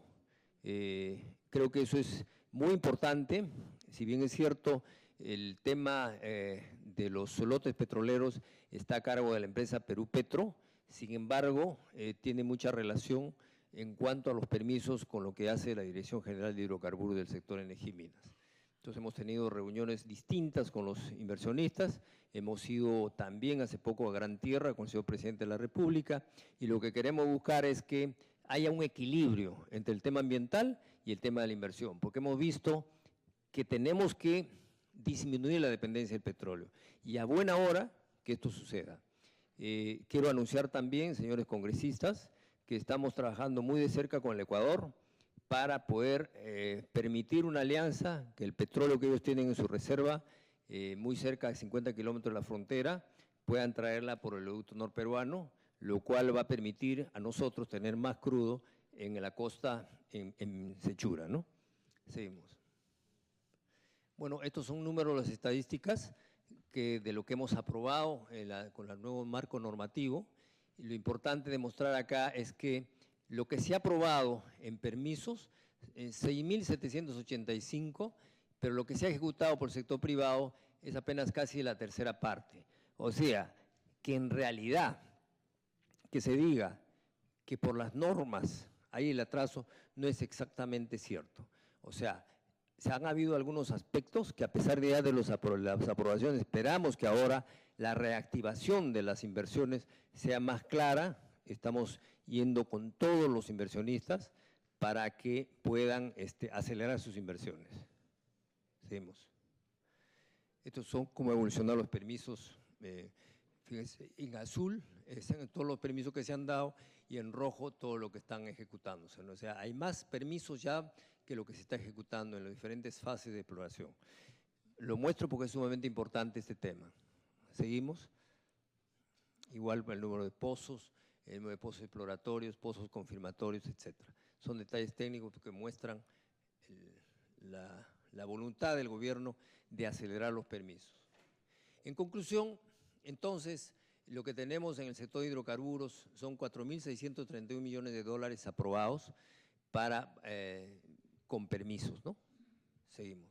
Creo que eso es muy importante. Si bien es cierto, el tema de los lotes petroleros está a cargo de la empresa Perú Petro, sin embargo, tiene mucha relación en cuanto a los permisos con lo que hace la Dirección General de Hidrocarburos del sector Energía y Minas. Entonces hemos tenido reuniones distintas con los inversionistas, hemos ido también hace poco a Gran Tierra con el señor Presidente de la República, y lo que queremos buscar es que haya un equilibrio entre el tema ambiental y el tema de la inversión, porque hemos visto que tenemos que disminuir la dependencia del petróleo, y a buena hora que esto suceda. Quiero anunciar también, señores congresistas, que estamos trabajando muy de cerca con el Ecuador para poder permitir una alianza, que el petróleo que ellos tienen en su reserva, muy cerca de 50 kilómetros de la frontera, puedan traerla por el oleoducto norperuano, lo cual va a permitir a nosotros tener más crudo en la costa, en Sechura, ¿no? Seguimos. Bueno, estos son números, las estadísticas de lo que hemos aprobado con el nuevo marco normativo. Y lo importante de mostrar acá es que lo que se ha aprobado en permisos, 6.785, pero lo que se ha ejecutado por el sector privado es apenas casi la tercera parte. O sea, que en realidad que se diga que por las normas hay el atraso no es exactamente cierto. O sea, se han habido algunos aspectos que a pesar de ya de las aprobaciones, esperamos que ahora la reactivación de las inversiones sea más clara. Estamos yendo con todos los inversionistas para que puedan acelerar sus inversiones. Seguimos. Estos son cómo evolucionar los permisos. Fíjense, en azul están todos los permisos que se han dado y en rojo todo lo que están ejecutándose, ¿no? O sea, hay más permisos ya que lo que se está ejecutando en las diferentes fases de exploración. Lo muestro porque es sumamente importante este tema. Seguimos. Igual el número de pozos, el número de pozos exploratorios, pozos confirmatorios, etc. Son detalles técnicos que muestran la voluntad del gobierno de acelerar los permisos. En conclusión, entonces, lo que tenemos en el sector de hidrocarburos son 4.631 millones de dólares aprobados para, con permisos, ¿no? Seguimos.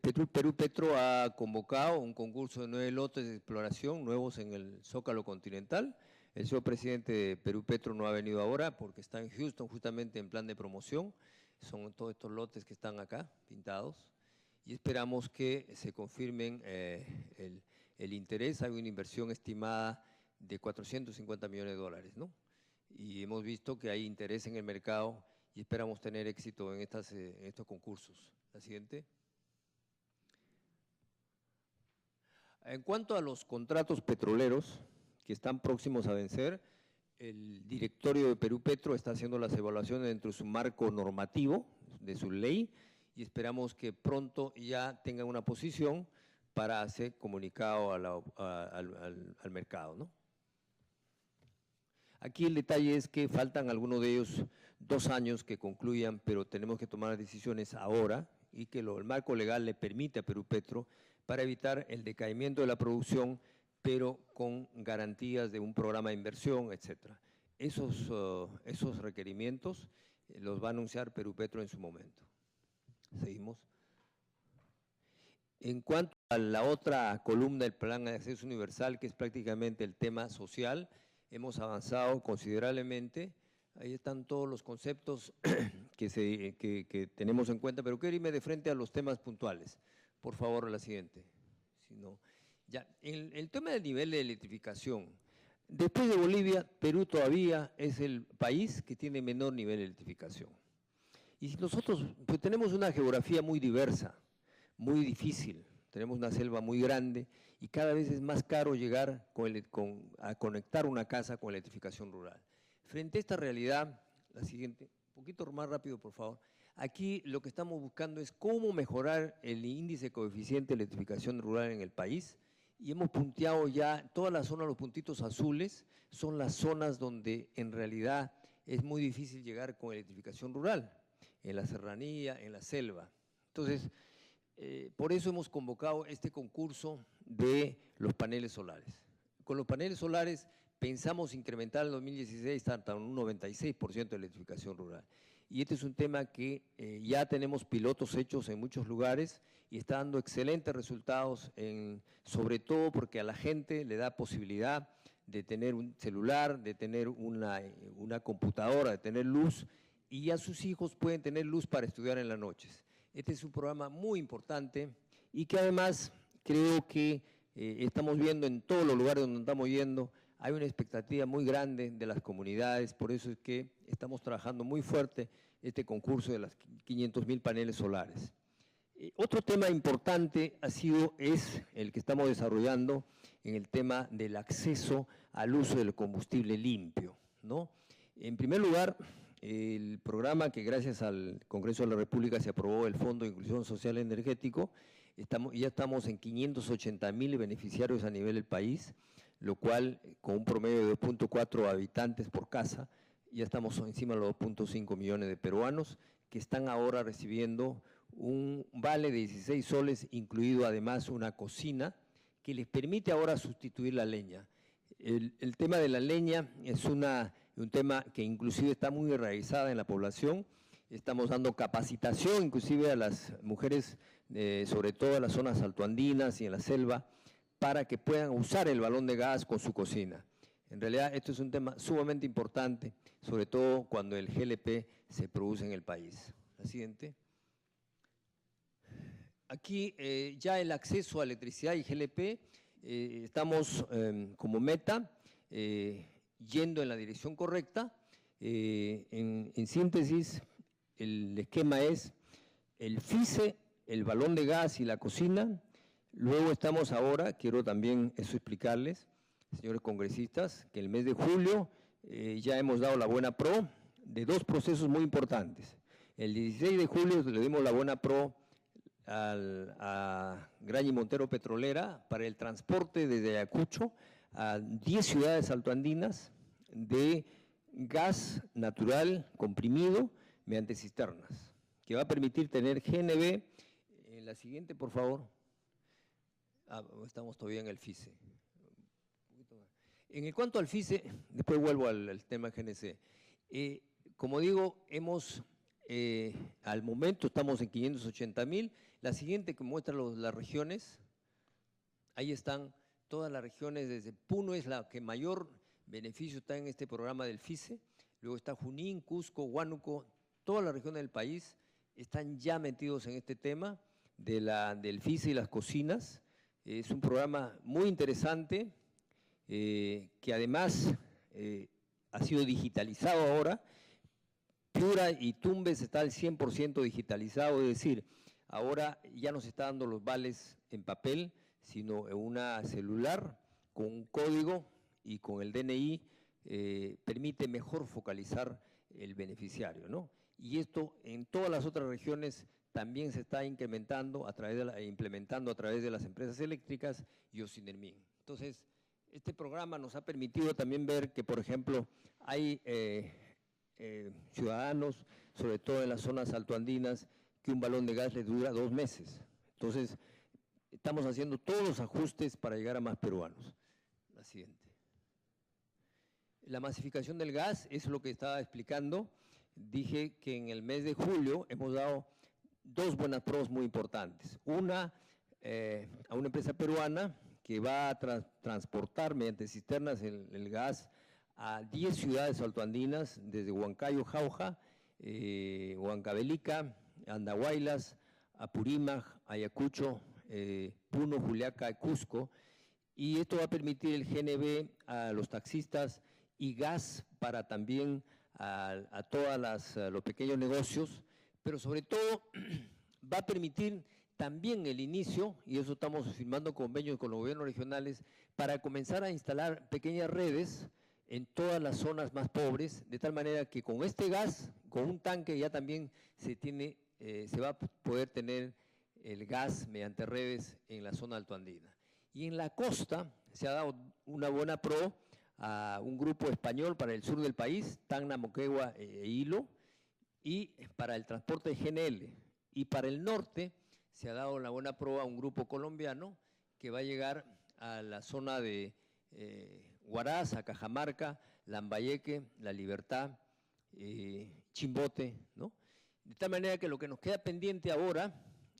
Perú-Petro ha convocado un concurso de 9 lotes de exploración nuevos en el Zócalo continental. El señor presidente de Perú-Petro no ha venido ahora porque está en Houston justamente en plan de promoción. Son todos estos lotes que están acá pintados y esperamos que se confirmen el interés. Hay una inversión estimada de 450 millones de dólares, ¿no? Y hemos visto que hay interés en el mercado y esperamos tener éxito en estos concursos. La siguiente. En cuanto a los contratos petroleros que están próximos a vencer, el directorio de Perú-Petro está haciendo las evaluaciones dentro de su marco normativo, de su ley, y esperamos que pronto ya tengan una posición para ser comunicado al mercado, ¿no? Aquí el detalle es que faltan algunos de ellos 2 años que concluyan, pero tenemos que tomar decisiones ahora y que el marco legal le permite a Perú-Petro para evitar el decaimiento de la producción, pero con garantías de un programa de inversión, etcétera. Esos requerimientos los va a anunciar Perú-Petro en su momento. Seguimos. En cuanto a la otra columna del Plan de Acceso Universal, que es prácticamente el tema social, hemos avanzado considerablemente. Ahí están todos los conceptos que tenemos en cuenta, pero quiero irme de frente a los temas puntuales. Por favor, la siguiente. Si no, ya, el tema del nivel de electrificación. Después de Bolivia, Perú todavía es el país que tiene menor nivel de electrificación. Y nosotros pues, tenemos una geografía muy diversa, muy difícil. Tenemos una selva muy grande y cada vez es más caro llegar a conectar una casa con electrificación rural. Frente a esta realidad, la siguiente, un poquito más rápido, por favor. Aquí lo que estamos buscando es cómo mejorar el índice de coeficiente de electrificación rural en el país y hemos punteado ya todas las zonas, los puntitos azules, son las zonas donde en realidad es muy difícil llegar con electrificación rural, en la serranía, en la selva. Entonces, por eso hemos convocado este concurso de los paneles solares. Con los paneles solares pensamos incrementar en 2016 hasta un 96% de electrificación rural. Y este es un tema que ya tenemos pilotos hechos en muchos lugares y está dando excelentes resultados, sobre todo porque a la gente le da posibilidad de tener un celular, de tener una computadora, de tener luz, y ya sus hijos pueden tener luz para estudiar en las noches. Este es un programa muy importante y que además creo que estamos viendo en todos los lugares donde estamos yendo, hay una expectativa muy grande de las comunidades, por eso es que estamos trabajando muy fuerte este concurso de las 500.000 paneles solares. Otro tema importante es el que estamos desarrollando en el tema del acceso al uso del combustible limpio, ¿no? En primer lugar, el programa que gracias al Congreso de la República se aprobó, el Fondo de Inclusión Social Energético, ya estamos en 580.000 beneficiarios a nivel del país, lo cual con un promedio de 2.4 habitantes por casa, ya estamos encima de los 2.5 millones de peruanos que están ahora recibiendo un vale de 16 soles, incluido además una cocina, que les permite ahora sustituir la leña. El tema de la leña es un tema que inclusive está muy enraizada en la población. Estamos dando capacitación inclusive a las mujeres sobre todo en las zonas altoandinas y en la selva, para que puedan usar el balón de gas con su cocina. En realidad, esto es un tema sumamente importante, sobre todo cuando el GLP se produce en el país. La siguiente. Aquí ya el acceso a electricidad y GLP, estamos como meta yendo en la dirección correcta. En síntesis, el esquema es el FICE, el balón de gas y la cocina. Luego estamos ahora, quiero también eso explicarles, señores congresistas, que el mes de julio ya hemos dado la buena pro de dos procesos muy importantes. El 16 de julio le dimos la buena pro a Graña Montero Petrolera para el transporte desde Ayacucho a 10 ciudades altoandinas de gas natural comprimido mediante cisternas, que va a permitir tener GNB. La siguiente, por favor. Estamos todavía en el FICE. En cuanto al FICE, después vuelvo al tema GNC. Como digo, al momento estamos en 580.000. La siguiente que muestra las regiones, ahí están todas las regiones, desde Puno es la que mayor beneficio está en este programa del FICE, luego está Junín, Cusco, Huánuco, todas las regiones del país están ya metidos en este tema del FICE y las cocinas. Es un programa muy interesante que además ha sido digitalizado ahora. Piura y Tumbes está al 100% digitalizado, es decir, ahora ya no se está dando los vales en papel, sino en una celular con un código y con el DNI permite mejor focalizar el beneficiario, ¿no? Y esto en todas las otras regiones también se está implementando a través de las empresas eléctricas y Ocinermin. Entonces, este programa nos ha permitido también ver que, por ejemplo, hay ciudadanos, sobre todo en las zonas altoandinas, que un balón de gas les dura 2 meses. Entonces, estamos haciendo todos los ajustes para llegar a más peruanos. La siguiente. La masificación del gas es lo que estaba explicando. Dije que en el mes de julio hemos dado 2 buenas pruebas muy importantes. Una a una empresa peruana que va a transportar mediante cisternas el gas a 10 ciudades altoandinas, desde Huancayo, Jauja, Huancavelica, Andahuaylas, Apurímac, Ayacucho, Puno, Juliaca y Cusco. Y esto va a permitir el GNB a los taxistas y gas para también a todos los pequeños negocios, pero sobre todo va a permitir también el inicio, y eso estamos firmando convenios con los gobiernos regionales, para comenzar a instalar pequeñas redes en todas las zonas más pobres, de tal manera que con este gas, con un tanque ya también se va a poder tener el gas mediante redes en la zona altoandina. Y en la costa se ha dado una buena pro a un grupo español para el sur del país, Tacna, Moquegua e Hilo, y para el transporte de GNL. Y para el norte se ha dado la buena pro a un grupo colombiano que va a llegar a la zona de Huaraz, a Cajamarca, Lambayeque, La Libertad, Chimbote, ¿no? De tal manera que lo que nos queda pendiente ahora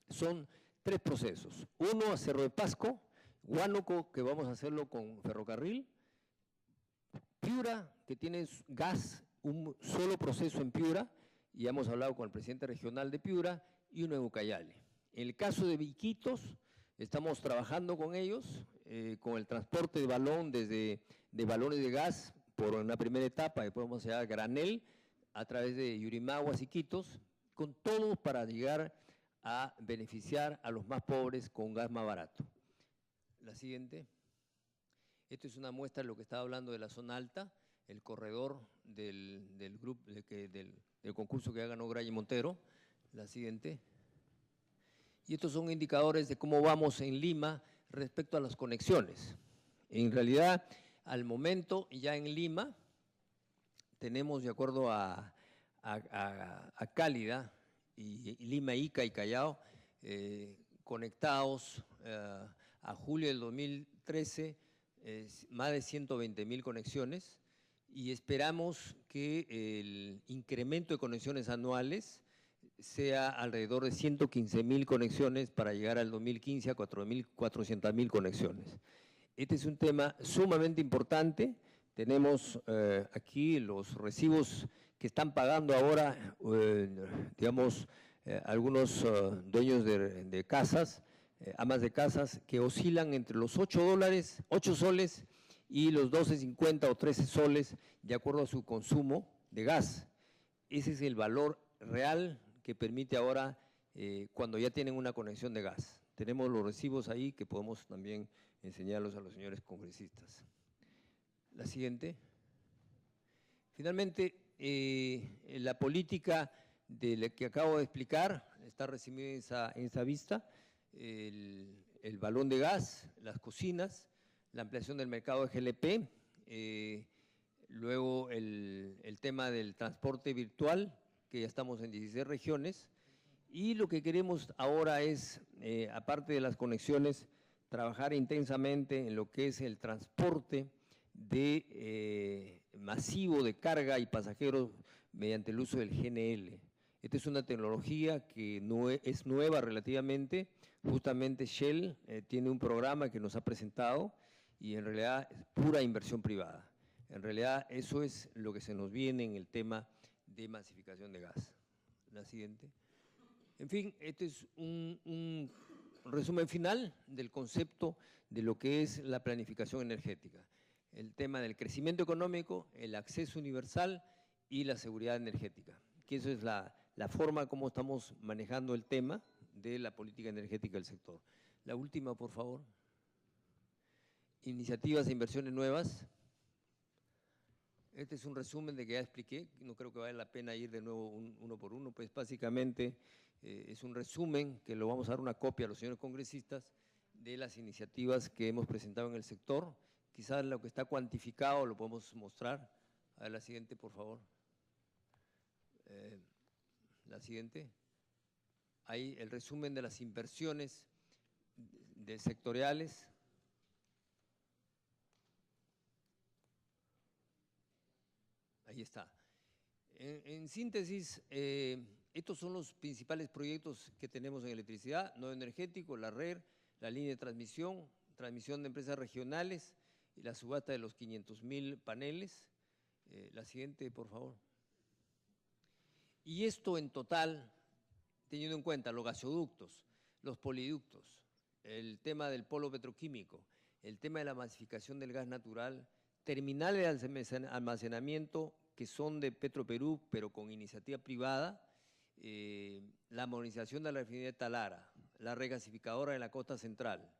son 3 procesos. Uno a Cerro de Pasco, Huánuco, que vamos a hacerlo con ferrocarril, Piura, que tiene gas, un solo proceso en Piura, y hemos hablado con el presidente regional de Piura, y uno en Ucayali. En el caso de Iquitos, estamos trabajando con ellos, con el transporte de balón de balones de gas por una primera etapa, después vamos a llegar a granel, a través de Yurimaguas y Iquitos, con todo para llegar a beneficiar a los más pobres con gas más barato. La siguiente. Esto es una muestra de lo que estaba hablando de la zona alta, el corredor del concurso que ya ganó Graña Montero. La siguiente. Y estos son indicadores de cómo vamos en Lima respecto a las conexiones. En realidad, al momento, ya en Lima, tenemos, de acuerdo a Cálida, y Lima, Ica y Callao, conectados a julio del 2013, más de 120.000 conexiones, y esperamos que el incremento de conexiones anuales sea alrededor de 115.000 conexiones para llegar al 2015 a 400.000 conexiones. Este es un tema sumamente importante. Tenemos aquí los recibos que están pagando ahora, digamos, algunos dueños de casas, amas de casas, que oscilan entre los 8 soles y los 12.50 o 13 soles, de acuerdo a su consumo de gas. Ese es el valor real que permite ahora cuando ya tienen una conexión de gas. Tenemos los recibos ahí que podemos también enseñarlos a los señores congresistas. La siguiente. Finalmente, la política de la que acabo de explicar está resumida en esa vista. El balón de gas, las cocinas, la ampliación del mercado de GLP, luego el tema del transporte virtual, que ya estamos en 16 regiones, y lo que queremos ahora es, aparte de las conexiones, trabajar intensamente en lo que es el transporte masivo de carga y pasajeros mediante el uso del GNL. Esta es una tecnología que no es nueva relativamente. Justamente Shell tiene un programa que nos ha presentado y en realidad es pura inversión privada. En realidad eso es lo que se nos viene en el tema de masificación de gas. La siguiente. En fin, este es un resumen final del concepto de lo que es la planificación energética. El tema del crecimiento económico, el acceso universal y la seguridad energética. Que eso es la forma como estamos manejando el tema de la política energética del sector. La última, por favor. Iniciativas e inversiones nuevas. Este es un resumen de que ya expliqué, no creo que vale la pena ir de nuevo uno por uno, pues básicamente es un resumen que lo vamos a dar una copia a los señores congresistas de las iniciativas que hemos presentado en el sector. Quizás lo que está cuantificado lo podemos mostrar. A ver, la siguiente, por favor. La siguiente. Ahí el resumen de las inversiones sectoriales. Ahí está. En síntesis, estos son los principales proyectos que tenemos en electricidad: no energético, la red, la línea de transmisión de empresas regionales y la subasta de los 500.000 paneles. La siguiente, por favor. Y esto en total, teniendo en cuenta los gasoductos, los poliductos, el tema del polo petroquímico, el tema de la masificación del gas natural, terminales de almacenamiento que son de Petroperú, pero con iniciativa privada, la modernización de la refinería de Talara, la regasificadora de la costa central,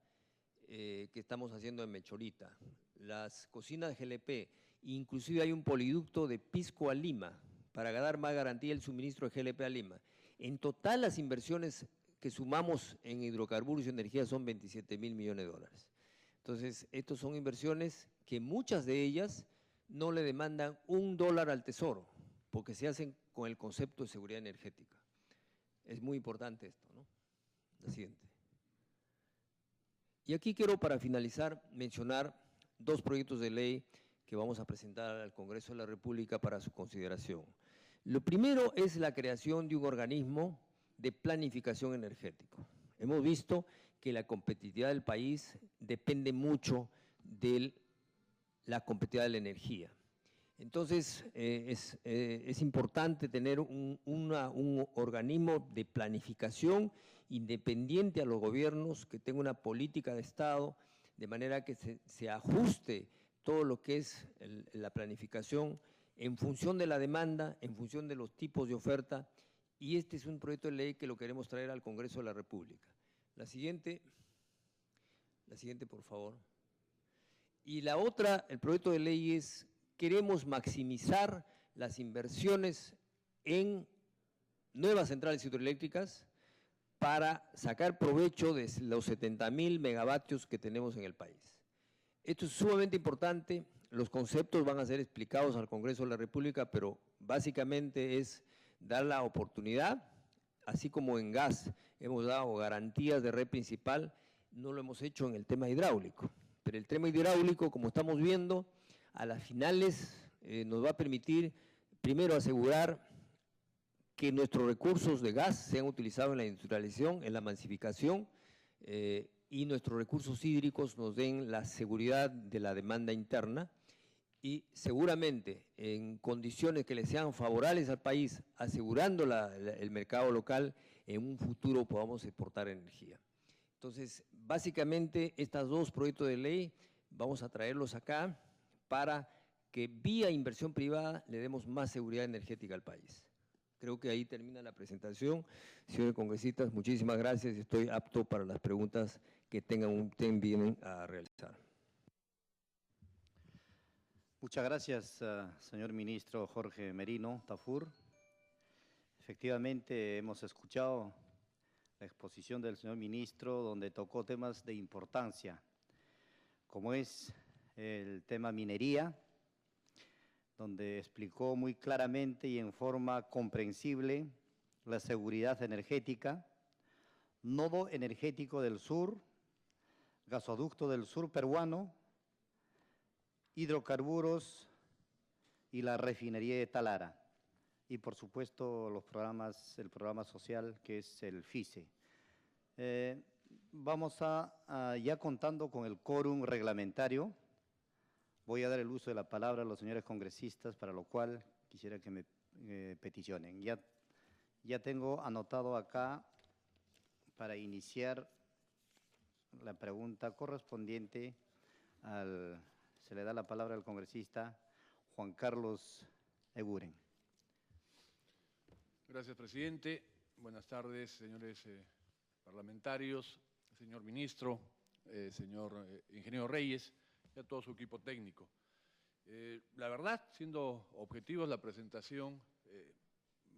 que estamos haciendo en Mecholita, las cocinas de GLP, inclusive hay un poliducto de Pisco a Lima para dar más garantía del suministro de GLP a Lima. En total las inversiones que sumamos en hidrocarburos y energía son 27.000 millones de dólares. Entonces, estas son inversiones que muchas de ellas no le demandan $1 al Tesoro, porque se hacen con el concepto de seguridad energética. Es muy importante esto, ¿no? La siguiente. Y aquí quiero, para finalizar, mencionar 2 proyectos de ley que vamos a presentar al Congreso de la República para su consideración. Lo primero es la creación de un organismo de planificación energético. Hemos visto que la competitividad del país depende mucho de la competitividad de la energía. Entonces, es importante tener un organismo de planificación independiente a los gobiernos, que tenga una política de Estado, de manera que se ajuste todo lo que es la planificación en función de la demanda, en función de los tipos de oferta, y este es un proyecto de ley que lo queremos traer al Congreso de la República. La siguiente, por favor. Y la otra, el proyecto de ley es: queremos maximizar las inversiones en nuevas centrales hidroeléctricas para sacar provecho de los 70.000 megavatios que tenemos en el país. Esto es sumamente importante. Los conceptos van a ser explicados al Congreso de la República, pero básicamente es dar la oportunidad, así como en gas hemos dado garantías de red principal, no lo hemos hecho en el tema hidráulico. Pero el tema hidráulico, como estamos viendo, a las finales nos va a permitir, primero, asegurar que nuestros recursos de gas sean utilizados en la industrialización, en la masificación, y nuestros recursos hídricos nos den la seguridad de la demanda interna, y seguramente en condiciones que le sean favorables al país, asegurando el mercado local, en un futuro podamos exportar energía. Entonces, básicamente, estos dos proyectos de ley vamos a traerlos acá para que vía inversión privada le demos más seguridad energética al país. Creo que ahí termina la presentación. Señores congresistas, muchísimas gracias y estoy apto para las preguntas que vienen a realizar. Muchas gracias, señor ministro Jorge Merino Tafur. Efectivamente, hemos escuchado la exposición del señor ministro, donde tocó temas de importancia, como es el tema minería, donde explicó muy claramente y en forma comprensible la seguridad energética, nodo energético del sur, gasoducto del sur peruano, hidrocarburos y la refinería de Talara. Y por supuesto el programa social que es el FICE. Vamos ya contando con el quórum reglamentario. Voy a dar el uso de la palabra a los señores congresistas, para lo cual quisiera que me peticionen. Ya tengo anotado acá para iniciar la pregunta correspondiente se le da la palabra al congresista Juan Carlos Eguren. Gracias, presidente. Buenas tardes, señores parlamentarios, señor ministro, señor ingeniero Reyes y a todo su equipo técnico. La verdad, siendo objetivos, la presentación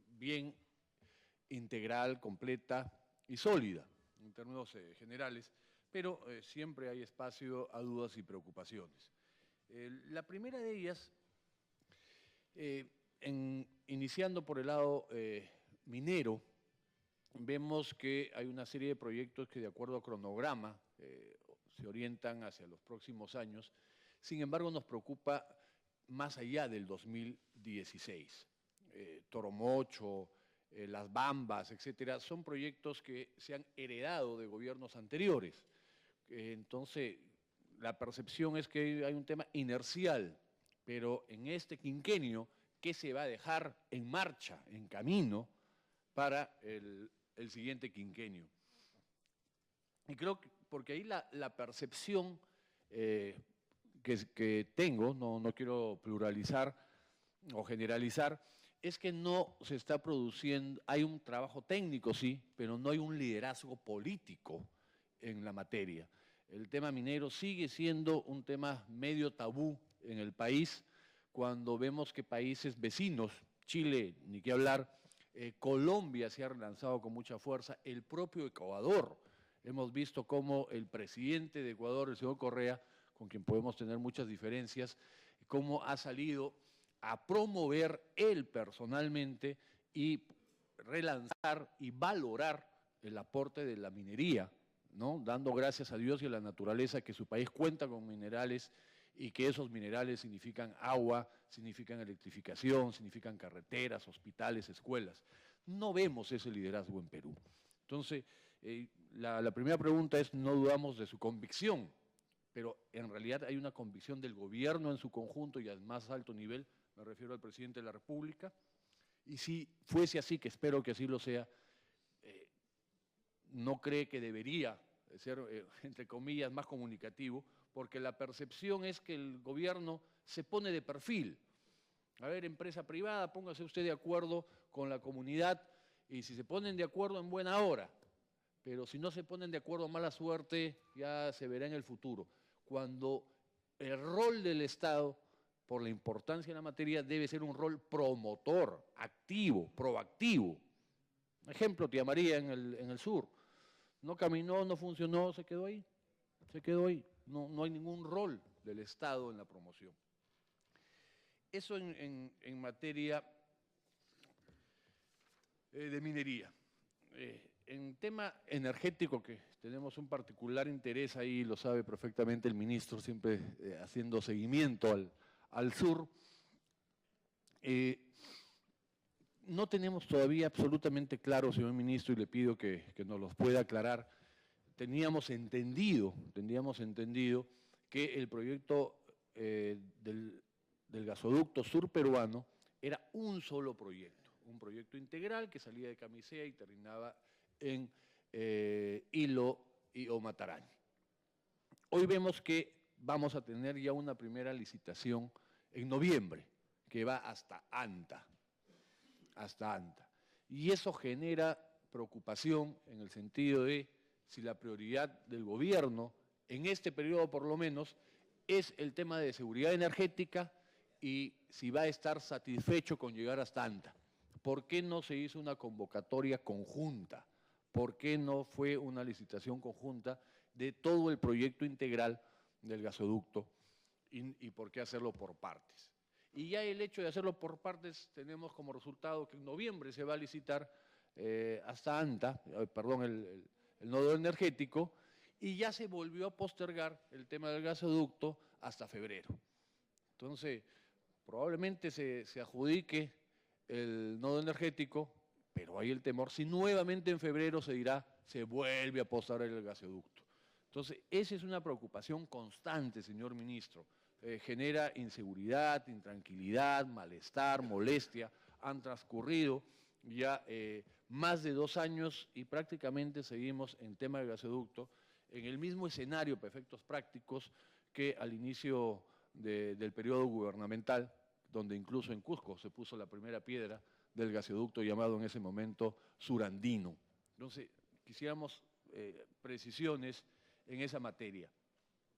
bien integral, completa y sólida en términos generales, pero siempre hay espacio a dudas y preocupaciones. La primera de ellas, iniciando por el lado minero, vemos que hay una serie de proyectos que de acuerdo a cronograma se orientan hacia los próximos años. Sin embargo, nos preocupa más allá del 2016. Toromocho, Las Bambas, etcétera, son proyectos que se han heredado de gobiernos anteriores. Entonces, la percepción es que hay un tema inercial, pero en este quinquenio, ¿qué se va a dejar en marcha, en camino, para el siguiente quinquenio? Y creo que, porque ahí la percepción que tengo, no quiero pluralizar o generalizar, es que no se está produciendo, hay un trabajo técnico, sí, pero no hay un liderazgo político en la materia. El tema minero sigue siendo un tema medio tabú en el país, cuando vemos que países vecinos, Chile, ni qué hablar, Colombia se ha relanzado con mucha fuerza, el propio Ecuador. Hemos visto cómo el presidente de Ecuador, el señor Correa, con quien podemos tener muchas diferencias, cómo ha salido a promover él personalmente y relanzar y valorar el aporte de la minería, ¿no? Dando gracias a Dios y a la naturaleza que su país cuenta con minerales y que esos minerales significan agua, significan electrificación, significan carreteras, hospitales, escuelas. No vemos ese liderazgo en Perú. Entonces, la primera pregunta es, no dudamos de su convicción, pero en realidad hay una convicción del gobierno en su conjunto y al más alto nivel, me refiero al presidente de la República, y si fuese así, que espero que así lo sea, no cree que debería ser, entre comillas, más comunicativo, porque la percepción es que el gobierno se pone de perfil. A ver, empresa privada, póngase usted de acuerdo con la comunidad y si se ponen de acuerdo en buena hora, pero si no se ponen de acuerdo, mala suerte, ya se verá en el futuro. Cuando el rol del Estado, por la importancia de la materia, debe ser un rol promotor, activo, proactivo. Ejemplo, Tía María en el sur. No caminó, no funcionó, se quedó ahí. Se quedó ahí. No hay ningún rol del Estado en la promoción. Eso en materia de minería. En tema energético, que tenemos un particular interés ahí, lo sabe perfectamente el ministro, siempre haciendo seguimiento al sur, no tenemos todavía absolutamente claro, señor ministro, y le pido que nos los pueda aclarar. Teníamos entendido que el proyecto del gasoducto sur peruano era un solo proyecto, un proyecto integral que salía de Camisea y terminaba en Hilo o Mataraña. Hoy vemos que vamos a tener ya una primera licitación en noviembre, que va hasta Anta. Y eso genera preocupación en el sentido de si la prioridad del gobierno, en este periodo por lo menos, es el tema de seguridad energética y si va a estar satisfecho con llegar hasta Anta. ¿Por qué no se hizo una convocatoria conjunta? ¿Por qué no fue una licitación conjunta de todo el proyecto integral del gasoducto y por qué hacerlo por partes? Y ya el hecho de hacerlo por partes tenemos como resultado que en noviembre se va a licitar hasta Anta, el nodo energético, y ya se volvió a postergar el tema del gasoducto hasta febrero. Entonces, probablemente se adjudique el nodo energético, pero hay el temor, si nuevamente en febrero se dirá, se vuelve a postergar el gasoducto. Entonces, esa es una preocupación constante, señor ministro. Genera inseguridad, intranquilidad, malestar, molestia. Han transcurrido ya más de 2 años y prácticamente seguimos en tema de gasoducto en el mismo escenario, para efectos prácticos, que al inicio del periodo gubernamental, donde incluso en Cusco se puso la primera piedra del gasoducto llamado en ese momento Surandino. Entonces, quisiéramos precisiones en esa materia.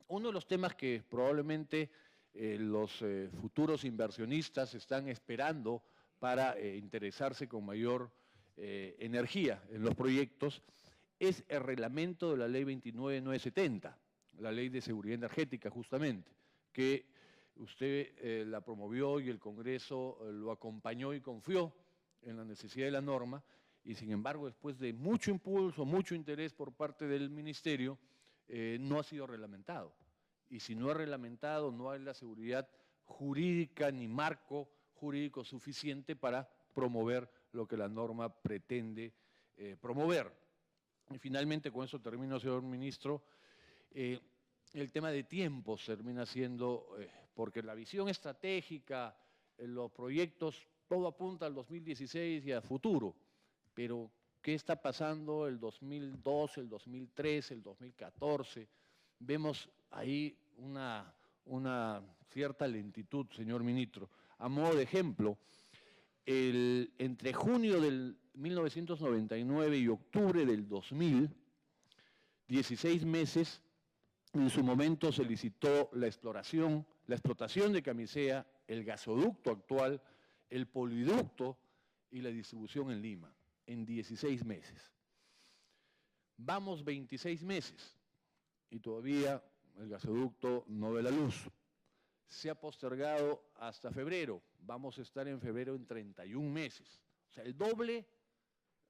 Uno de los temas que probablemente los futuros inversionistas están esperando para interesarse con mayor energía en los proyectos es el reglamento de la Ley 29970, la Ley de Seguridad Energética justamente, que usted la promovió y el Congreso lo acompañó y confió en la necesidad de la norma, y sin embargo, después de mucho impulso, mucho interés por parte del Ministerio, no ha sido reglamentado. Y si no es reglamentado, no hay la seguridad jurídica ni marco jurídico suficiente para promover lo que la norma pretende promover. Y finalmente, con eso termino, señor ministro, el tema de tiempos termina siendo, porque la visión estratégica, los proyectos, todo apunta al 2016 y a futuro, pero ¿qué está pasando el 2002, el 2003, el 2014? Vemos ahí una cierta lentitud, señor ministro. A modo de ejemplo, entre junio del 1999 y octubre del 2000, 16 meses, en su momento se licitó la explotación de Camisea, el gasoducto actual, el poliducto y la distribución en Lima, en 16 meses. Vamos 26 meses y todavía el gasoducto no ve la luz. Se ha postergado hasta febrero. Vamos a estar en febrero en 31 meses. O sea, el doble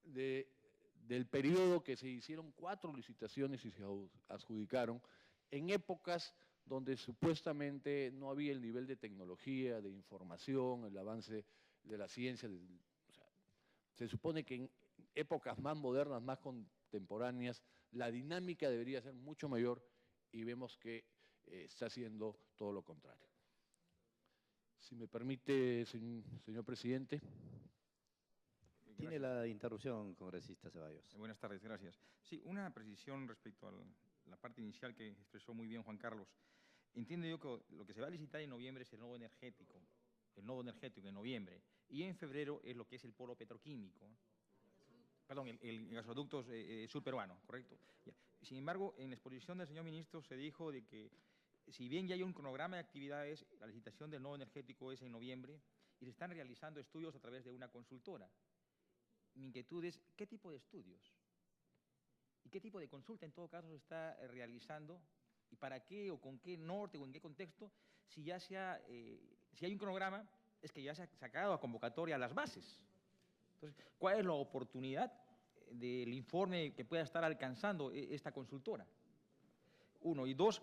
del periodo que se hicieron 4 licitaciones y se adjudicaron en épocas donde supuestamente no había el nivel de tecnología, de información, el avance de la ciencia. O sea, se supone que en épocas más modernas, más contemporáneas, la dinámica debería ser mucho mayor y vemos que está haciendo todo lo contrario. Si me permite, señor presidente. Tiene la interrupción, congresista Ceballos. Buenas tardes, gracias. Sí, una precisión respecto a la parte inicial que expresó muy bien Juan Carlos. Entiendo yo que lo que se va a licitar en noviembre es el nodo energético en noviembre, y en febrero es lo que es el polo petroquímico. Perdón, el gasoducto sur peruano, ¿correcto? Ya. Sin embargo, en la exposición del señor ministro se dijo de que si bien ya hay un cronograma de actividades, la licitación del nodo energético es en noviembre y se están realizando estudios a través de una consultora. Mi inquietud es, ¿qué tipo de estudios? ¿Y qué tipo de consulta en todo caso se está realizando? ¿Y para qué o con qué norte o en qué contexto? Si ya si hay un cronograma, es que ya se ha sacado a convocatoria las bases. Entonces, ¿cuál es la oportunidad del informe que pueda estar alcanzando esta consultora? 1. Y 2,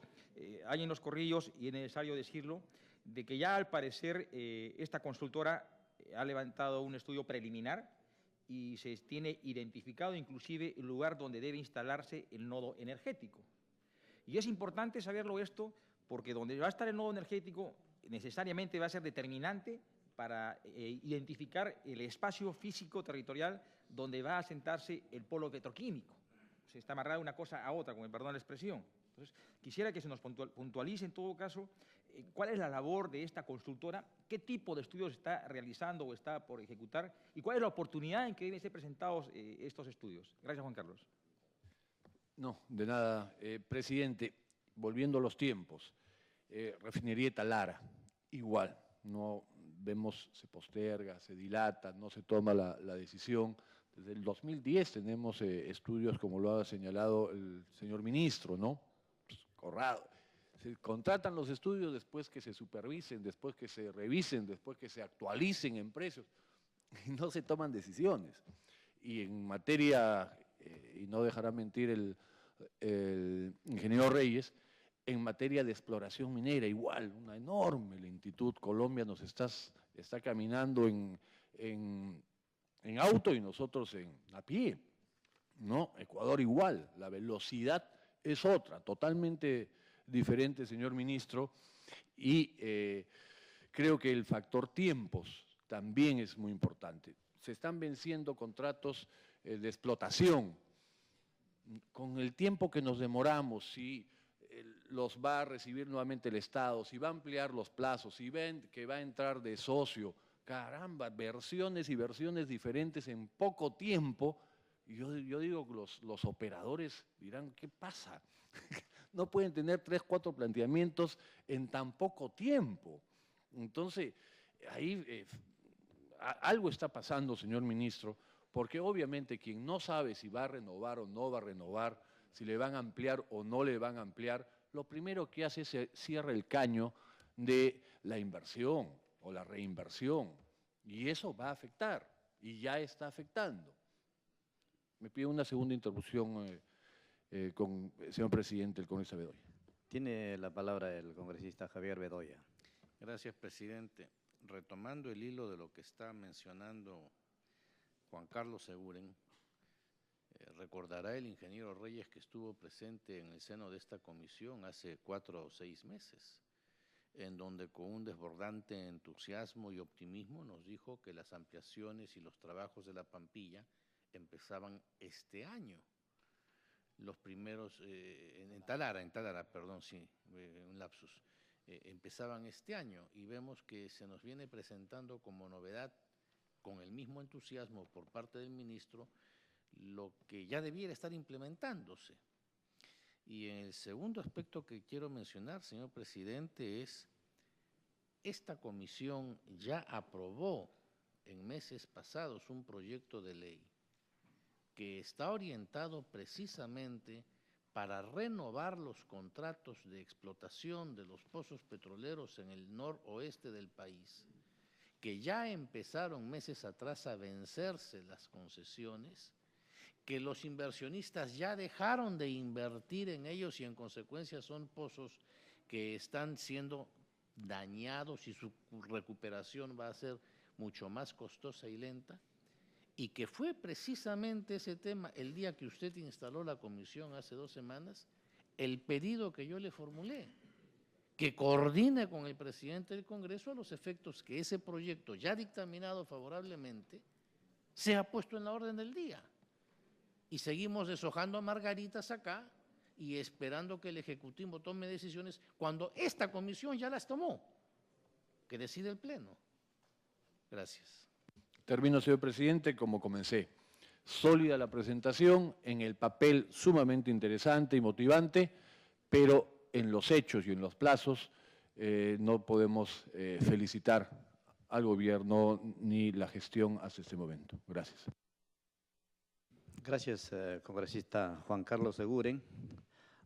hay en los corrillos, y es necesario decirlo, de que ya al parecer esta consultora ha levantado un estudio preliminar y se tiene identificado inclusive el lugar donde debe instalarse el nodo energético. Y es importante saberlo esto porque donde va a estar el nodo energético necesariamente va a ser determinante para identificar el espacio físico territorial donde va a asentarse el polo petroquímico. Se está amarrada una cosa a otra, con el perdón de la expresión. Entonces, quisiera que se nos puntualice en todo caso cuál es la labor de esta constructora, qué tipo de estudios está realizando o está por ejecutar y cuál es la oportunidad en que deben ser presentados estos estudios. Gracias, Juan Carlos. No, de nada. Presidente, volviendo a los tiempos, refinería de Talara, igual, no vemos, se posterga, se dilata, no se toma la decisión. Desde el 2010 tenemos estudios, como lo ha señalado el señor ministro, ¿no? Pues, Corrado. Se contratan los estudios después que se supervisen, después que se revisen, después que se actualicen en precios, y no se toman decisiones. Y en materia, y no dejará mentir el ingeniero Reyes, en materia de exploración minera, igual, una enorme lentitud. Colombia nos está caminando en auto y nosotros a pie, ¿no? Ecuador igual, la velocidad es otra, totalmente diferente, señor ministro, y creo que el factor tiempos también es muy importante. Se están venciendo contratos de explotación. Con el tiempo que nos demoramos, si los va a recibir nuevamente el Estado, si va a ampliar los plazos, si ven que va a entrar de socio, caramba, versiones y versiones diferentes en poco tiempo. Y yo digo, los operadores dirán, ¿qué pasa? No pueden tener 3, 4 planteamientos en tan poco tiempo. Entonces, ahí algo está pasando, señor ministro, porque obviamente quien no sabe si va a renovar o no va a renovar, si le van a ampliar o no le van a ampliar, lo primero que hace es cierra el caño de la inversión o la reinversión, y eso va a afectar, y ya está afectando. Me pido una segunda interrupción, señor presidente del Congreso Bedoya. Tiene la palabra el congresista Javier Bedoya. Gracias, presidente. Retomando el hilo de lo que está mencionando Juan Carlos Seguren, recordará el ingeniero Reyes que estuvo presente en el seno de esta comisión hace 4 o 6 meses, en donde con un desbordante entusiasmo y optimismo nos dijo que las ampliaciones y los trabajos de la Pampilla empezaban este año. Los primeros, en Talara, perdón, sí, un lapsus, empezaban este año y vemos que se nos viene presentando como novedad, con el mismo entusiasmo por parte del ministro, lo que ya debiera estar implementándose. Y en el segundo aspecto que quiero mencionar, señor presidente, es esta comisión ya aprobó en meses pasados un proyecto de ley que está orientado precisamente para renovar los contratos de explotación de los pozos petroleros en el noroeste del país, que ya empezaron meses atrás a vencerse las concesiones, que los inversionistas ya dejaron de invertir en ellos y en consecuencia son pozos que están siendo dañados y su recuperación va a ser mucho más costosa y lenta, y que fue precisamente ese tema, el día que usted instaló la comisión hace 2 semanas, el pedido que yo le formulé, que coordine con el presidente del Congreso a los efectos que ese proyecto ya dictaminado favorablemente sea puesto en la orden del día. Y seguimos deshojando a margaritas acá y esperando que el Ejecutivo tome decisiones cuando esta comisión ya las tomó, que decide el Pleno. Gracias. Termino, señor presidente, como comencé. Sólida la presentación, en el papel sumamente interesante y motivante, pero en los hechos y en los plazos no podemos felicitar al gobierno ni la gestión hasta este momento. Gracias. Gracias, congresista Juan Carlos Seguren.